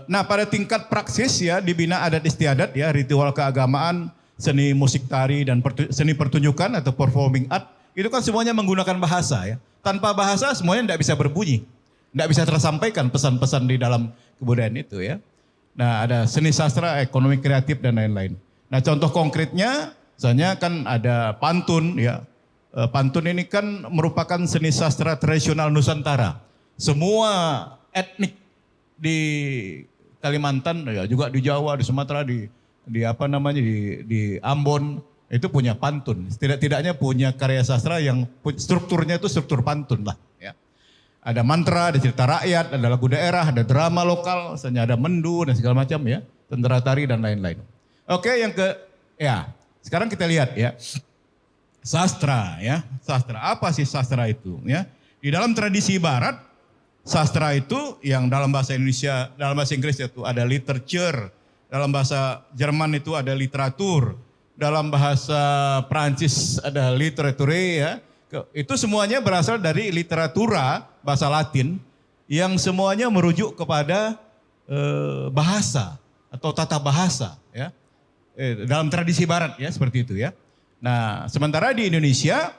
pada tingkat praksis ya di Bina Adat Istiadat ya ritual keagamaan, seni musik tari dan seni pertunjukan atau performing art, itu kan semuanya menggunakan bahasa ya. Tanpa bahasa semuanya tidak bisa berbunyi. Tidak bisa tersampaikan pesan-pesan di dalam kebudayaan itu ya. Nah ada seni sastra, ekonomi kreatif dan lain-lain. Nah contoh konkretnya, misalnya kan ada pantun ya. Pantun ini kan merupakan seni sastra tradisional Nusantara. Semua etnik di Kalimantan, ya juga di Jawa, di Sumatera, di Ambon itu punya pantun. Tidak-tidaknya punya karya sastra yang strukturnya itu struktur pantun lah. Ya. Ada mantra, ada cerita rakyat, ada lagu daerah, ada drama lokal, misalnya ada mendu dan segala macam ya, tentara tari dan lain-lain. Oke, sekarang kita lihat ya, sastra ya, sastra apa sih sastra itu ya? Di dalam tradisi Barat, sastra itu yang dalam bahasa Indonesia, dalam bahasa Inggris itu ada literature. Dalam bahasa Jerman itu ada literatur, dalam bahasa Prancis ada literature ya. Itu semuanya berasal dari literatura bahasa Latin yang semuanya merujuk kepada bahasa atau tata bahasa ya. Dalam tradisi Barat ya seperti itu ya. Nah, sementara di Indonesia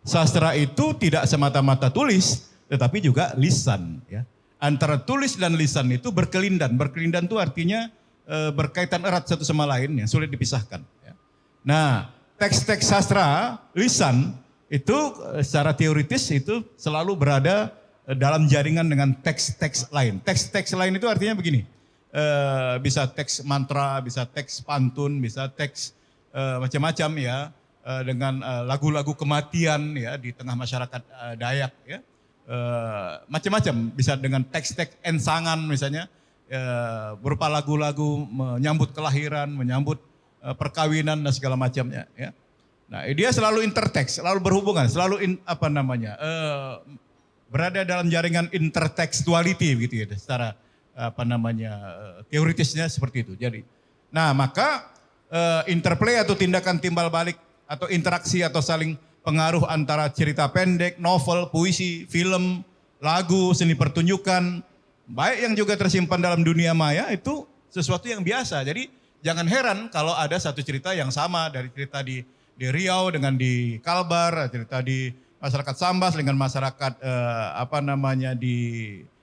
sastra itu tidak semata-mata tulis, tetapi juga lisan ya. Antara tulis dan lisan itu berkelindan. Berkelindan itu artinya berkaitan erat satu sama lain yang sulit dipisahkan. Nah, teks-teks sastra lisan itu secara teoritis itu selalu berada dalam jaringan dengan teks-teks lain. Teks-teks lain itu artinya begini, bisa teks mantra, bisa teks pantun, bisa teks macam-macam ya, dengan lagu-lagu kematian ya di tengah masyarakat Dayak ya, macam-macam, bisa dengan teks-teks ensangan misalnya. Berupa lagu-lagu menyambut kelahiran, menyambut perkawinan dan segala macamnya ya. Nah, dia selalu interteks, selalu berhubungan, selalu berada dalam jaringan intertekstuality gitu ya, secara teoritisnya seperti itu. Jadi, nah maka interplay atau tindakan timbal balik atau interaksi atau saling pengaruh antara cerita pendek, novel, puisi, film, lagu, seni pertunjukan, baik yang juga tersimpan dalam dunia maya itu sesuatu yang biasa. Jadi jangan heran kalau ada satu cerita yang sama dari cerita di Riau dengan di Kalbar, cerita di masyarakat Sambas dengan masyarakat di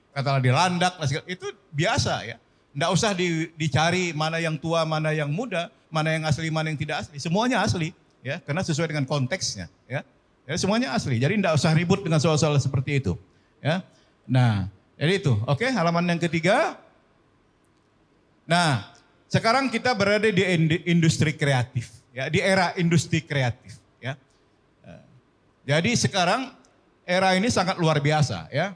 katakanlah di Landak, itu biasa ya. Nggak usah dicari mana yang tua, mana yang muda, mana yang asli, mana yang tidak asli. Semuanya asli ya, karena sesuai dengan konteksnya ya. Jadi semuanya asli. Jadi nggak usah ribut dengan soal-soal seperti itu ya. Nah, jadi itu. Oke, halaman yang ketiga. Nah, sekarang kita berada di industri kreatif ya, di era industri kreatif ya. Jadi sekarang era ini sangat luar biasa ya.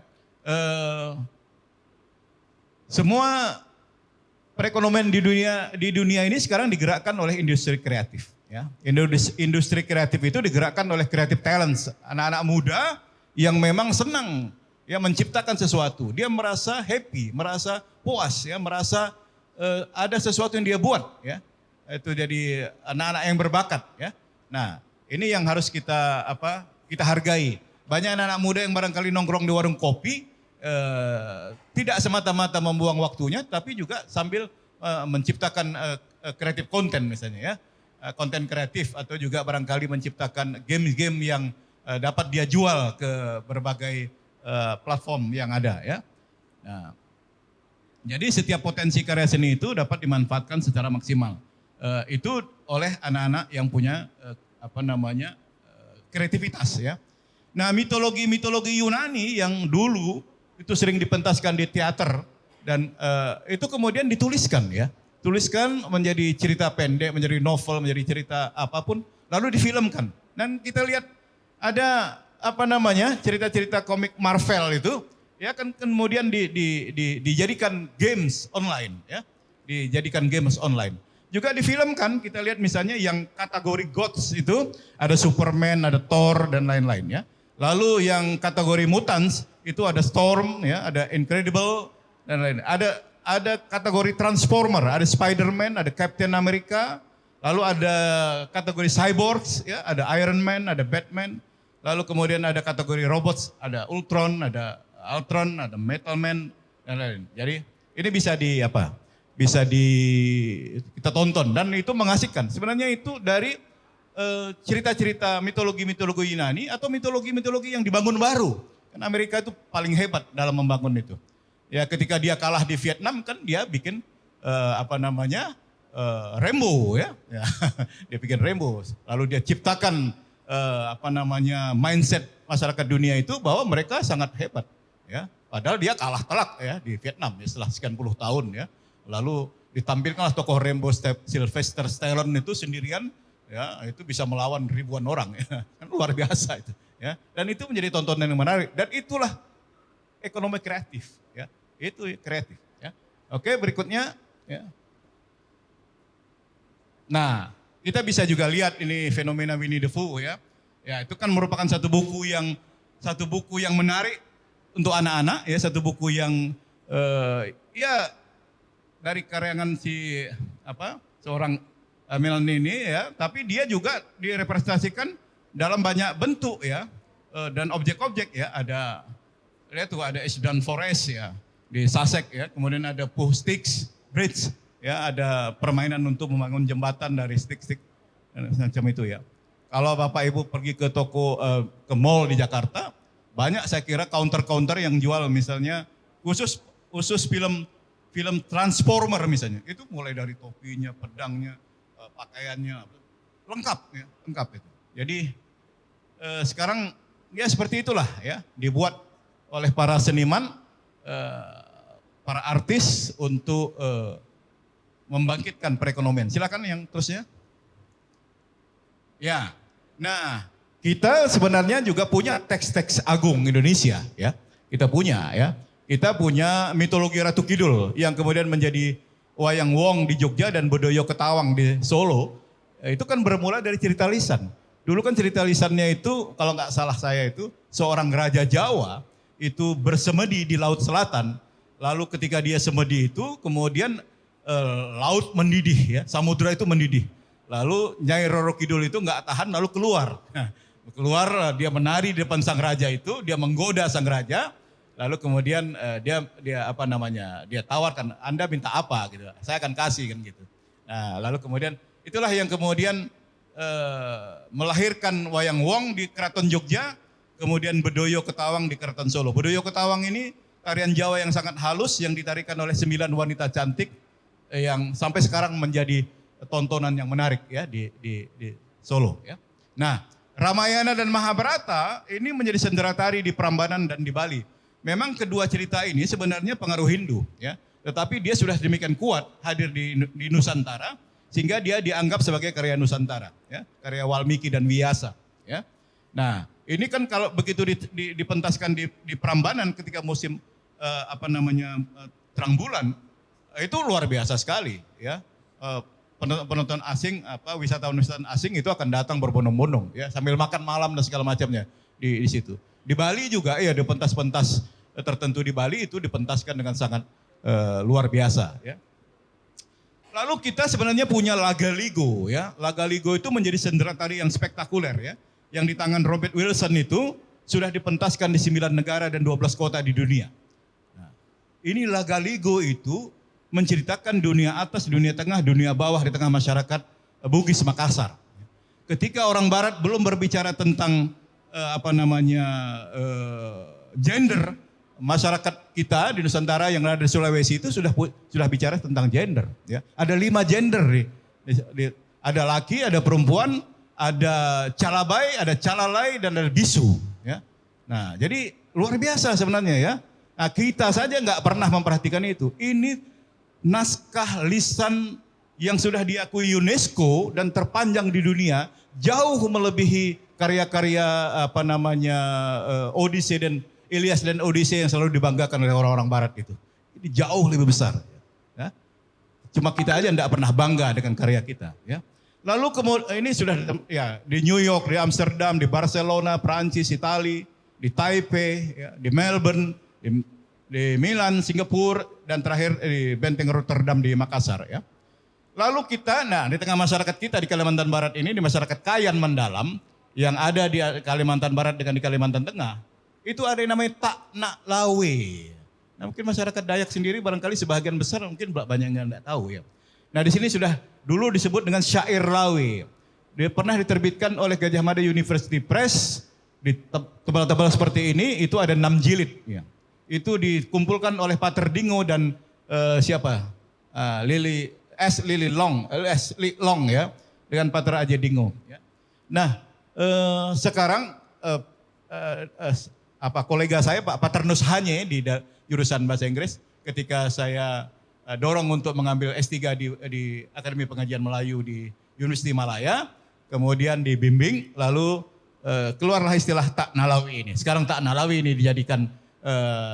Semua perekonomian di dunia ini sekarang digerakkan oleh industri kreatif ya. Industri kreatif itu digerakkan oleh creative talents, anak-anak muda yang memang senang ya menciptakan sesuatu. Dia merasa happy, merasa puas ya, merasa ada sesuatu yang dia buat ya. Itu jadi anak-anak yang berbakat ya. Nah, ini yang harus kita hargai. Banyak anak-anak muda yang barangkali nongkrong di warung kopi, tidak semata-mata membuang waktunya, tapi juga sambil menciptakan kreatif konten misalnya ya, konten kreatif, atau juga barangkali menciptakan game-game yang dapat dia jual ke berbagai platform yang ada ya. Nah, jadi setiap potensi karya seni itu dapat dimanfaatkan secara maksimal. Itu oleh anak-anak yang punya kreativitas ya. Nah, mitologi Yunani yang dulu itu sering dipentaskan di teater dan itu kemudian dituliskan ya. Tuliskan menjadi cerita pendek, menjadi novel, menjadi cerita apapun, lalu difilmkan. Dan kita lihat ada cerita-cerita komik Marvel itu ya kan kemudian dijadikan games online ya. Dijadikan games online. Juga difilmkan, kita lihat misalnya yang kategori gods itu ada Superman, ada Thor dan lain-lain ya. Lalu yang kategori mutants itu ada Storm ya, ada Incredible dan lain-lain. Ada kategori Transformer, ada Spider-Man, ada Captain America, lalu ada kategori cyborgs ya, ada Iron Man, ada Batman. Lalu kemudian ada kategori robots, ada Ultron, ada Metal Man dan lain-lain. Jadi ini bisa kita tonton dan itu mengasihkan. Sebenarnya itu dari cerita-cerita mitologi Yunani atau mitologi yang dibangun baru. Kan Amerika itu paling hebat dalam membangun itu. Ya ketika dia kalah di Vietnam kan dia bikin Rambo ya. Dia bikin Rambo. Lalu dia ciptakan mindset masyarakat dunia itu bahwa mereka sangat hebat ya. Padahal dia kalah telak ya di Vietnam ya, setelah sekian puluh tahun ya. Lalu ditampilkanlah tokoh Rambo Sylvester Stallone itu sendirian ya, itu bisa melawan ribuan orang ya. Kan luar biasa itu ya. Dan itu menjadi tontonan yang menarik dan itulah ekonomi kreatif ya. Itu kreatif ya. Oke, berikutnya ya. Nah, kita bisa juga lihat ini fenomena Winnie the Pooh ya. Ya, itu kan merupakan satu buku yang menarik untuk anak-anak ya, satu buku yang ya dari karangan seorang Melanie ini ya, tapi dia juga direpresentasikan dalam banyak bentuk ya, dan objek-objek ya, ada Ashdown Forest ya, di Sussex ya, kemudian ada Pooh Sticks Bridge ya, ada permainan untuk membangun jembatan dari stick-stick semacam itu ya. Kalau Bapak Ibu pergi ke toko, ke mall di Jakarta, banyak saya kira counter-counter yang jual misalnya khusus film Transformer misalnya, itu mulai dari topinya, pedangnya, pakaiannya, lengkap itu. Jadi sekarang ya seperti itulah ya, dibuat oleh para seniman, para artis untuk membangkitkan perekonomian. Silakan yang terusnya. Ya, nah kita sebenarnya juga punya teks-teks agung Indonesia ya, kita punya ya. Kita punya mitologi Ratu Kidul yang kemudian menjadi wayang wong di Jogja dan Bedoyo Ketawang di Solo. Itu kan bermula dari cerita lisan. Dulu kan cerita lisannya itu kalau nggak salah saya itu seorang raja Jawa itu bersemedi di Laut Selatan. Lalu ketika dia semedi itu, kemudian laut mendidih, ya, samudra itu mendidih. Lalu Nyai Roro Kidul itu nggak tahan, lalu keluar. Keluar, dia menari di depan sang raja itu, dia menggoda sang raja. Lalu kemudian dia dia tawarkan, Anda minta apa gitu, saya akan kasih kan gitu. Nah, lalu kemudian itulah yang kemudian melahirkan Wayang Wong di Keraton Jogja, kemudian Bedoyo Ketawang di Keraton Solo. Bedoyo Ketawang ini tarian Jawa yang sangat halus yang ditarikan oleh 9 wanita cantik yang sampai sekarang menjadi tontonan yang menarik ya di Solo ya. Nah, Ramayana dan Mahabharata ini menjadi sendera tari di Prambanan dan di Bali. Memang kedua cerita ini sebenarnya pengaruh Hindu ya, tetapi dia sudah demikian kuat hadir di Nusantara sehingga dia dianggap sebagai karya Nusantara ya, karya Walmiki dan Vyasa ya. Nah, ini kan kalau begitu dipentaskan di Prambanan ketika musim terang bulan, itu luar biasa sekali ya. Penonton asing, wisatawan asing itu akan datang berbondong-bondong ya, sambil makan malam dan segala macamnya di situ. Di Bali juga ya, di pentas-pentas tertentu di Bali itu dipentaskan dengan sangat luar biasa ya. Lalu kita sebenarnya punya Lagaligo ya. Lagaligo itu menjadi sendera tari yang spektakuler ya. Yang di tangan Robert Wilson itu sudah dipentaskan di 9 negara dan 12 kota di dunia. Nah, ini Lagaligo itu menceritakan dunia atas, dunia tengah, dunia bawah di tengah masyarakat Bugis Makassar. Ketika orang Barat belum berbicara tentang gender, masyarakat kita di Nusantara yang ada di Sulawesi itu sudah bicara tentang gender. Ya. Ada 5 gender, ada laki, ada perempuan, ada calabai, ada calalai, dan ada bisu. Ya. Nah, jadi luar biasa sebenarnya ya. Nah, kita saja nggak pernah memperhatikan itu. Ini naskah lisan yang sudah diakui UNESCO dan terpanjang di dunia, jauh melebihi karya-karya Odyssey dan Ilyas dan Odyssey yang selalu dibanggakan oleh orang-orang Barat itu. Ini jauh lebih besar. Ya. Cuma kita aja tidak pernah bangga dengan karya kita. Ya. Lalu kemudian ini sudah ya, di New York, di Amsterdam, di Barcelona, Prancis, Itali, di Taipei, ya, di Melbourne, di Milan, Singapura, dan terakhir di Benteng Rotterdam di Makassar. Ya. Lalu kita, di tengah masyarakat kita di Kalimantan Barat ini, di masyarakat Kayan Mendalam, yang ada di Kalimantan Barat dengan di Kalimantan Tengah, itu ada yang namanya Takna Lawe. Nah, mungkin masyarakat Dayak sendiri barangkali sebagian besar mungkin banyak yang tidak tahu ya. Nah, di sini sudah dulu disebut dengan syair Lawe. Dia pernah diterbitkan oleh Gajah Mada University Press di tebal-tebal seperti ini, itu ada 6 jilid ya. Itu dikumpulkan oleh Pater Dingo dan Lili Long ya, dengan Pater Aje Dingo. Ya. Nah, sekarang kolega saya Pak Pater Nushanye di jurusan bahasa Inggris, ketika saya dorong untuk mengambil S3 di Akademi Pengajian Melayu di Universiti Malaya, kemudian dibimbing, lalu keluarlah istilah Takna Lawi ini. Sekarang Takna Lawi ini dijadikan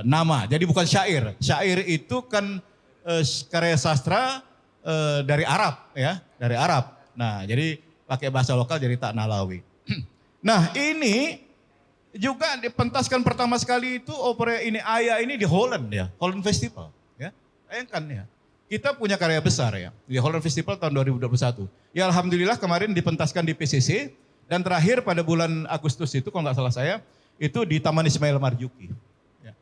nama, jadi bukan syair. Syair itu kan karya sastra dari Arab ya, dari Arab. Nah, jadi pakai bahasa lokal jadi Takna Lawi. Nah, ini juga dipentaskan pertama sekali itu opera ini Aya ini di Holland ya, Holland Festival ya. Bayangkan ya. Kita punya karya besar ya di Holland Festival tahun 2021. Ya alhamdulillah kemarin dipentaskan di PCC dan terakhir pada bulan Agustus itu kalau nggak salah saya itu di Taman Ismail Marzuki. Ya.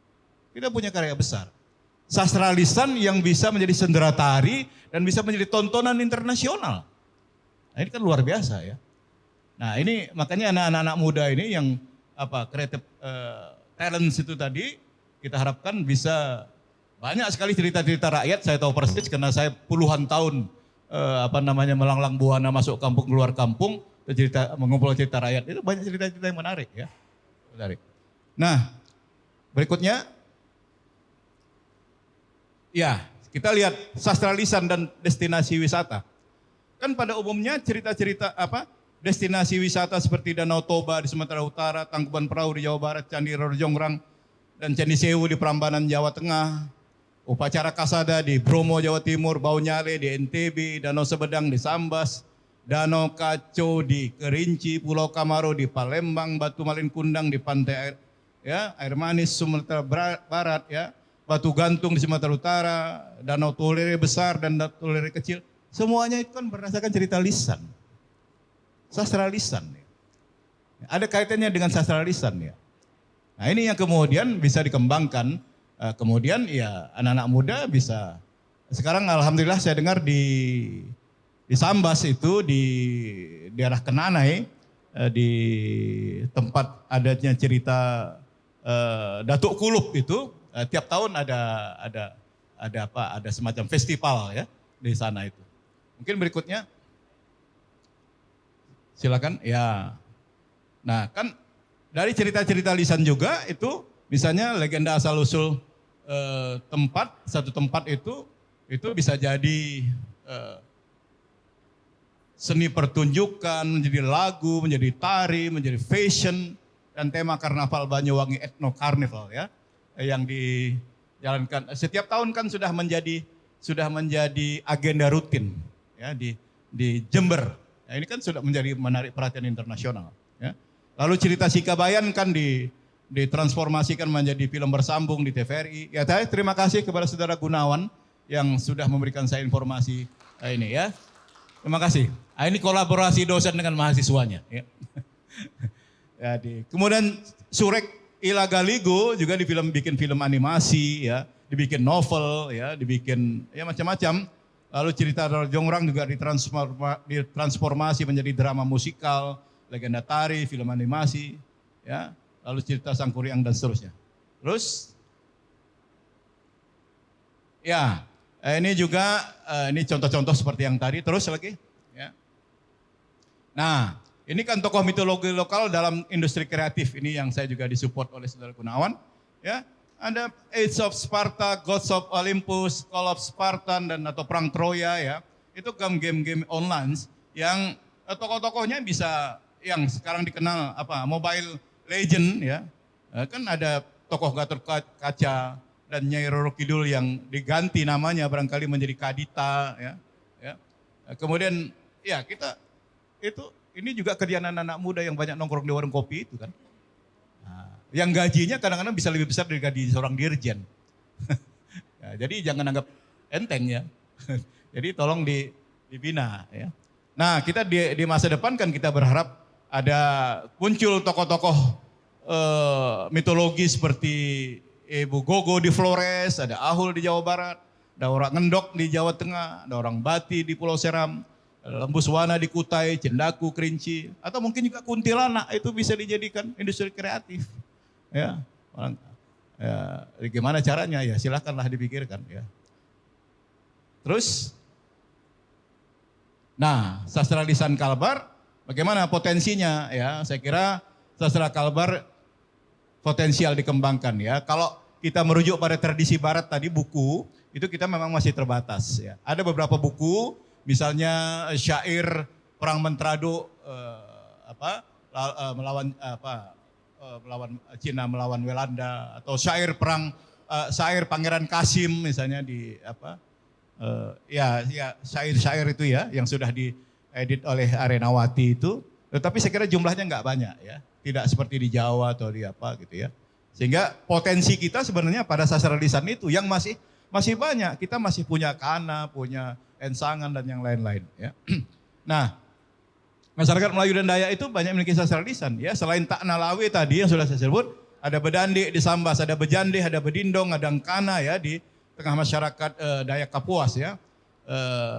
Kita punya karya besar. Sastra lisan yang bisa menjadi sendera tari dan bisa menjadi tontonan internasional. Nah, ini kan luar biasa ya. Nah, ini makanya anak-anak muda ini yang creative talents itu tadi kita harapkan bisa banyak sekali cerita-cerita rakyat. Saya tahu persis karena saya puluhan tahun melanglang buana masuk kampung keluar kampung, mengumpul cerita rakyat. Itu banyak cerita-cerita yang menarik ya. Menarik. Nah, berikutnya ya, kita lihat sastra lisan dan destinasi wisata. Kan pada umumnya cerita-cerita destinasi wisata seperti Danau Toba di Sumatera Utara, Tangkuban Perahu di Jawa Barat, Candi Rorjonggrang, dan Candi Sewu di Prambanan Jawa Tengah, upacara Kasada di Bromo Jawa Timur, Baunyale di NTB, Danau Sebedang di Sambas, Danau Kaco di Kerinci, Pulau Kamaro di Palembang, Batu Malin Kundang di Pantai ya, air manis Sumatera Barat, ya, batu gantung di Sumatera Utara, danau Tolere besar dan danau Tolere kecil, semuanya itu kan berdasarkan cerita lisan, sastra lisan. Ya. Ada kaitannya dengan sastra lisan ya. Nah ini yang kemudian bisa dikembangkan, kemudian ya anak-anak muda bisa. Sekarang alhamdulillah saya dengar di Sambas itu di daerah Kenanai, di tempat adanya cerita Datuk Kulub itu, tiap tahun ada semacam festival ya di sana itu. Mungkin berikutnya, silakan ya. Nah kan dari cerita-cerita lisan juga itu, misalnya legenda asal usul satu tempat itu bisa jadi seni pertunjukan, menjadi lagu, menjadi tari, menjadi fashion, dan tema karnaval Banyuwangi Ethno Carnival ya, yang dijalankan setiap tahun kan sudah menjadi agenda rutin ya di Jember. Ya, ini kan sudah menjadi menarik perhatian internasional. Ya. Lalu cerita Sikabayan kan ditransformasikan menjadi film bersambung di TVRI. Ya, saya terima kasih kepada saudara Gunawan yang sudah memberikan saya informasi ini ya. Terima kasih. Ini kolaborasi dosen dengan mahasiswanya. Ya. Kemudian Surek Ila Galigo juga bikin film animasi ya, dibikin novel ya, dibikin ya macam-macam. Lalu cerita Jongrang juga ditransformasi menjadi drama musikal, legenda tari, film animasi, ya. Lalu cerita Sangkuriang dan seterusnya. Terus, ya, ini juga ini contoh-contoh seperti yang tadi. Terus lagi, ya. Nah, ini kan tokoh mitologi lokal dalam industri kreatif. Ini yang saya juga disupport oleh saudara Gunawan, ya. Ada Age of Sparta, Gods of Olympus, Call of Spartan dan atau Perang Troya ya. Itu game-game online yang tokoh-tokohnya bisa yang sekarang dikenal Mobile Legend ya. Kan ada tokoh Gatot Kaca dan Nyai Roro Kidul yang diganti namanya barangkali menjadi Kadita ya. Ya. Kemudian ya kita ini juga kerjaan anak-anak muda yang banyak nongkrong di warung kopi itu kan. Yang gajinya kadang-kadang bisa lebih besar dari gaji seorang dirjen. Ya, jadi jangan anggap enteng ya. Jadi tolong dibina ya. Nah kita di masa depan kan kita berharap ada muncul tokoh-tokoh mitologi seperti Ibu Gogo di Flores, ada Ahul di Jawa Barat, ada orang Ngendok di Jawa Tengah, ada orang Bati di Pulau Seram, ada Lembuswana di Kutai, Cendaku, Kerinci, atau mungkin juga Kuntilanak itu bisa dijadikan industri kreatif. Ya, gimana caranya ya silakanlah dipikirkan ya. Terus, nah sastra lisan Kalbar bagaimana potensinya ya? Saya kira sastra Kalbar potensial dikembangkan ya. Kalau kita merujuk pada tradisi Barat tadi buku itu kita memang masih terbatas ya. Ada beberapa buku, misalnya syair Perang Mentrado melawan Cina melawan Belanda, atau syair Pangeran Kasim misalnya syair-syair itu ya yang sudah diedit oleh Arenawati itu, tetapi saya kira jumlahnya nggak banyak ya, tidak seperti di Jawa atau di gitu ya, sehingga potensi kita sebenarnya pada sastra lisan itu yang masih banyak, kita masih punya Kana, punya Ensangan dan yang lain-lain ya. Nah, masyarakat Melayu dan Dayak itu banyak memiliki sastra lisan ya. Selain Takna Lawe tadi yang sudah saya sebut, ada Bedandi di Sambas, ada Bejandeh, ada Bedindong, ada Engkana ya di tengah masyarakat Dayak Kapuas ya.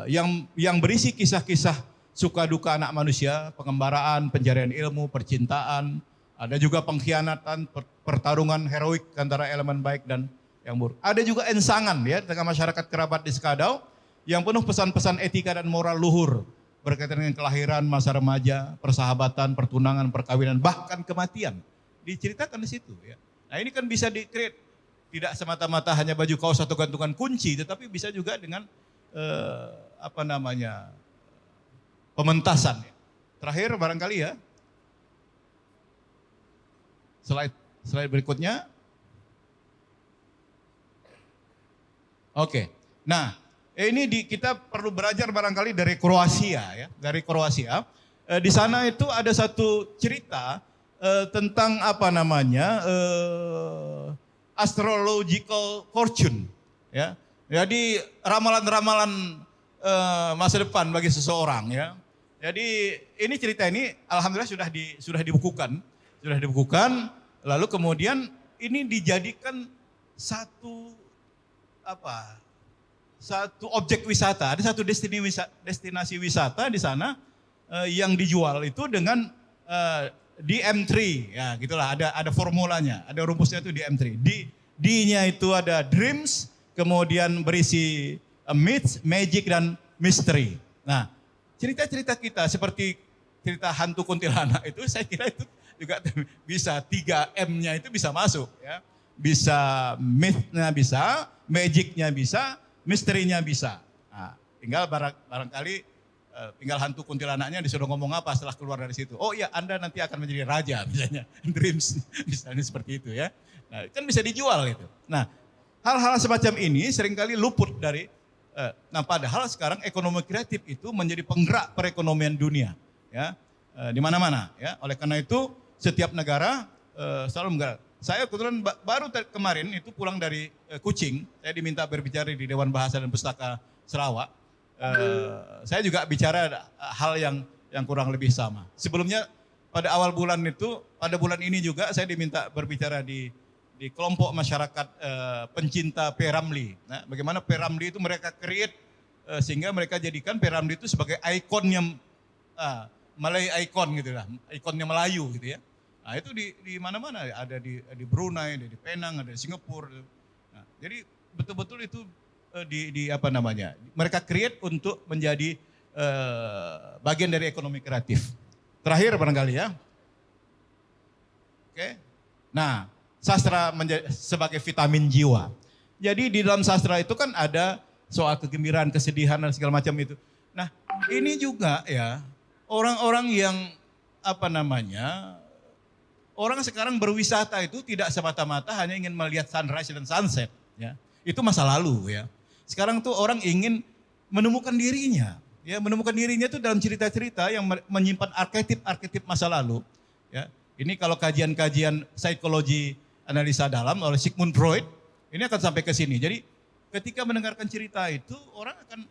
Yang berisi kisah-kisah suka duka anak manusia, pengembaraan, pencarian ilmu, percintaan, ada juga pengkhianatan, pertarungan heroik antara elemen baik dan yang buruk. Ada juga Ensangan ya di tengah masyarakat kerabat di Sekadau yang penuh pesan-pesan etika dan moral luhur berkaitan dengan kelahiran, masa remaja, persahabatan, pertunangan, perkawinan, bahkan kematian. Diceritakan di situ ya. Nah ini kan bisa di-create, tidak semata-mata hanya baju kaos atau gantungan kunci, tetapi bisa juga dengan pementasan. Terakhir barangkali ya, slide berikutnya. Oke, nah ini kita perlu belajar barangkali dari Kroasia ya, dari Kroasia. Di sana itu ada satu cerita tentang apa namanya astrological fortune, ya. Jadi ramalan-ramalan masa depan bagi seseorang, ya. Jadi ini cerita ini alhamdulillah sudah dibukukan, lalu kemudian ini dijadikan satu objek wisata, ada satu destinasi wisata di sana yang dijual itu dengan DM3, ya gitulah, ada formulanya, ada rumusnya itu DM3. D-nya itu ada dreams, kemudian berisi myth, magic dan mystery. Nah, cerita-cerita kita seperti cerita hantu kuntilanak itu saya kira itu juga bisa 3M-nya itu bisa masuk, ya. Bisa myth-nya bisa, magic-nya bisa, misteri-nya bisa. Nah, tinggal barangkali tinggal hantu kuntilanaknya disuruh ngomong apa setelah keluar dari situ. Oh iya, Anda nanti akan menjadi raja misalnya. Dreams misalnya seperti itu, ya. Nah, kan bisa dijual itu. Nah, hal-hal semacam ini seringkali luput dari padahal sekarang ekonomi kreatif itu menjadi penggerak perekonomian dunia, ya. Di mana-mana, ya. Oleh karena itu setiap negara selalu menggerak. Saya kebetulan baru kemarin itu pulang dari Kucing, saya diminta berbicara di Dewan Bahasa dan Pustaka Sarawak. Saya juga bicara hal yang kurang lebih sama. Sebelumnya pada awal bulan itu, pada bulan ini juga saya diminta berbicara di kelompok masyarakat pencinta P. Ramlee. Nah, bagaimana P. Ramlee itu mereka create sehingga mereka jadikan P. Ramlee itu sebagai ikonnya Malay icon gitu lah, ikonnya Melayu gitu, ya. Nah, itu di mana-mana, ada di Brunei, ada di Penang, ada di Singapura. Nah, jadi betul-betul itu mereka create untuk menjadi bagian dari ekonomi kreatif. Terakhir barangkali, ya. Oke. Nah, sastra sebagai vitamin jiwa. Jadi di dalam sastra itu kan ada soal kegembiraan, kesedihan dan segala macam itu. Nah, ini juga, ya, orang-orang yang orang sekarang berwisata itu tidak semata-mata hanya ingin melihat sunrise dan sunset, ya. Itu masa lalu, ya. Sekarang tuh orang ingin menemukan dirinya, ya, menemukan dirinya itu dalam cerita-cerita yang menyimpan arketip masa lalu, ya. Ini kalau kajian-kajian psikologi analisa dalam oleh Sigmund Freud, ini akan sampai ke sini. Jadi ketika mendengarkan cerita itu orang akan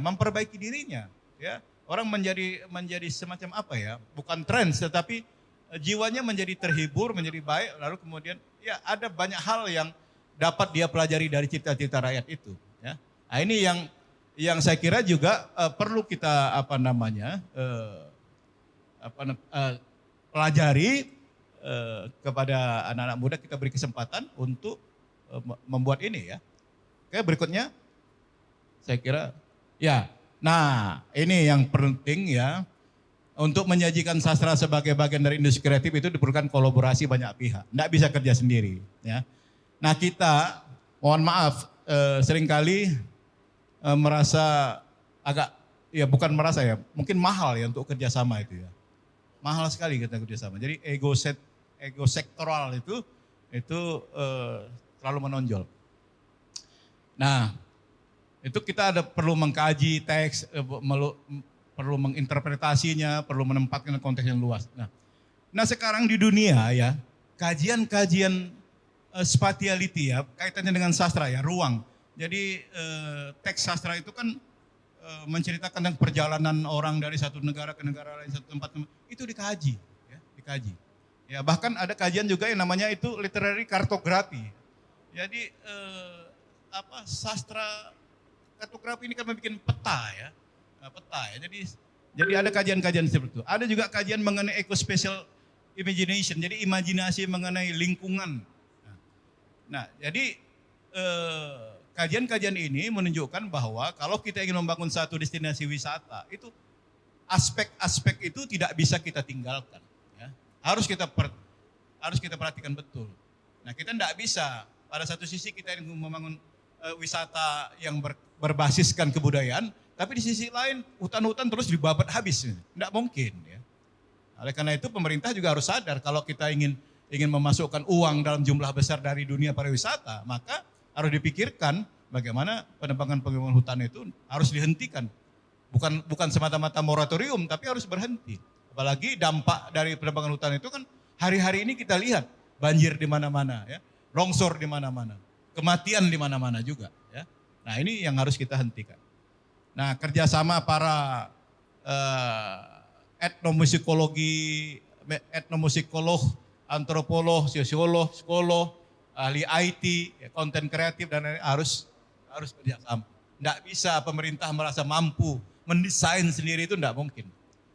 memperbaiki dirinya, ya. Orang menjadi semacam bukan trends tetapi jiwanya menjadi terhibur, menjadi baik, lalu kemudian ya ada banyak hal yang dapat dia pelajari dari cerita-cerita rakyat itu, ya. Nah, ini yang saya kira juga perlu kita pelajari kepada anak-anak muda, kita beri kesempatan untuk membuat ini, ya. Oke, berikutnya saya kira, ya. Nah, ini yang penting, ya. Untuk menyajikan sastra sebagai bagian dari industri kreatif itu diperlukan kolaborasi banyak pihak. Tidak bisa kerja sendiri, ya. Nah, kita mohon maaf seringkali merasa agak, ya bukan merasa, ya, mungkin mahal, ya, untuk kerjasama itu, ya. Mahal sekali kita kerjasama. Jadi ego sektoral itu terlalu menonjol. Nah, itu kita perlu mengkaji teks, perlu menginterpretasinya, perlu menempatkan konteks yang luas. Nah sekarang di dunia, ya, kajian-kajian spatiality, ya, kaitannya dengan sastra, ya, ruang. Jadi teks sastra itu kan menceritakan tentang perjalanan orang dari satu negara ke negara lain, satu tempat itu dikaji, ya, dikaji. Ya, bahkan ada kajian juga yang namanya itu literary cartography. Jadi sastra kartografi ini kan membuat peta, ya. Peta, ya. Jadi ada kajian-kajian seperti itu. Ada juga kajian mengenai ecospatial imagination, jadi imajinasi mengenai lingkungan. Nah, jadi kajian-kajian ini menunjukkan bahwa kalau kita ingin membangun satu destinasi wisata, itu aspek-aspek itu tidak bisa kita tinggalkan, ya. Harus kita perhatikan betul. Nah, kita tidak bisa pada satu sisi kita ingin membangun wisata yang berbasiskan kebudayaan, tapi di sisi lain hutan-hutan terus dibabat habis. Tidak mungkin, ya. Oleh karena itu pemerintah juga harus sadar kalau kita ingin memasukkan uang dalam jumlah besar dari dunia pariwisata, maka harus dipikirkan bagaimana penebangan hutan itu harus dihentikan. Bukan semata-mata moratorium, tapi harus berhenti. Apalagi dampak dari penebangan hutan itu kan hari-hari ini kita lihat banjir di mana-mana, ya, longsor di mana-mana, kematian di mana-mana juga. Ya. Nah ini yang harus kita hentikan. Nah kerjasama para etnomusikolog, antropolog, sosiolog, psikolog, ahli IT, konten kreatif dan lain-lain harus kerjasama. Tidak bisa pemerintah merasa mampu mendesain sendiri, itu tidak mungkin.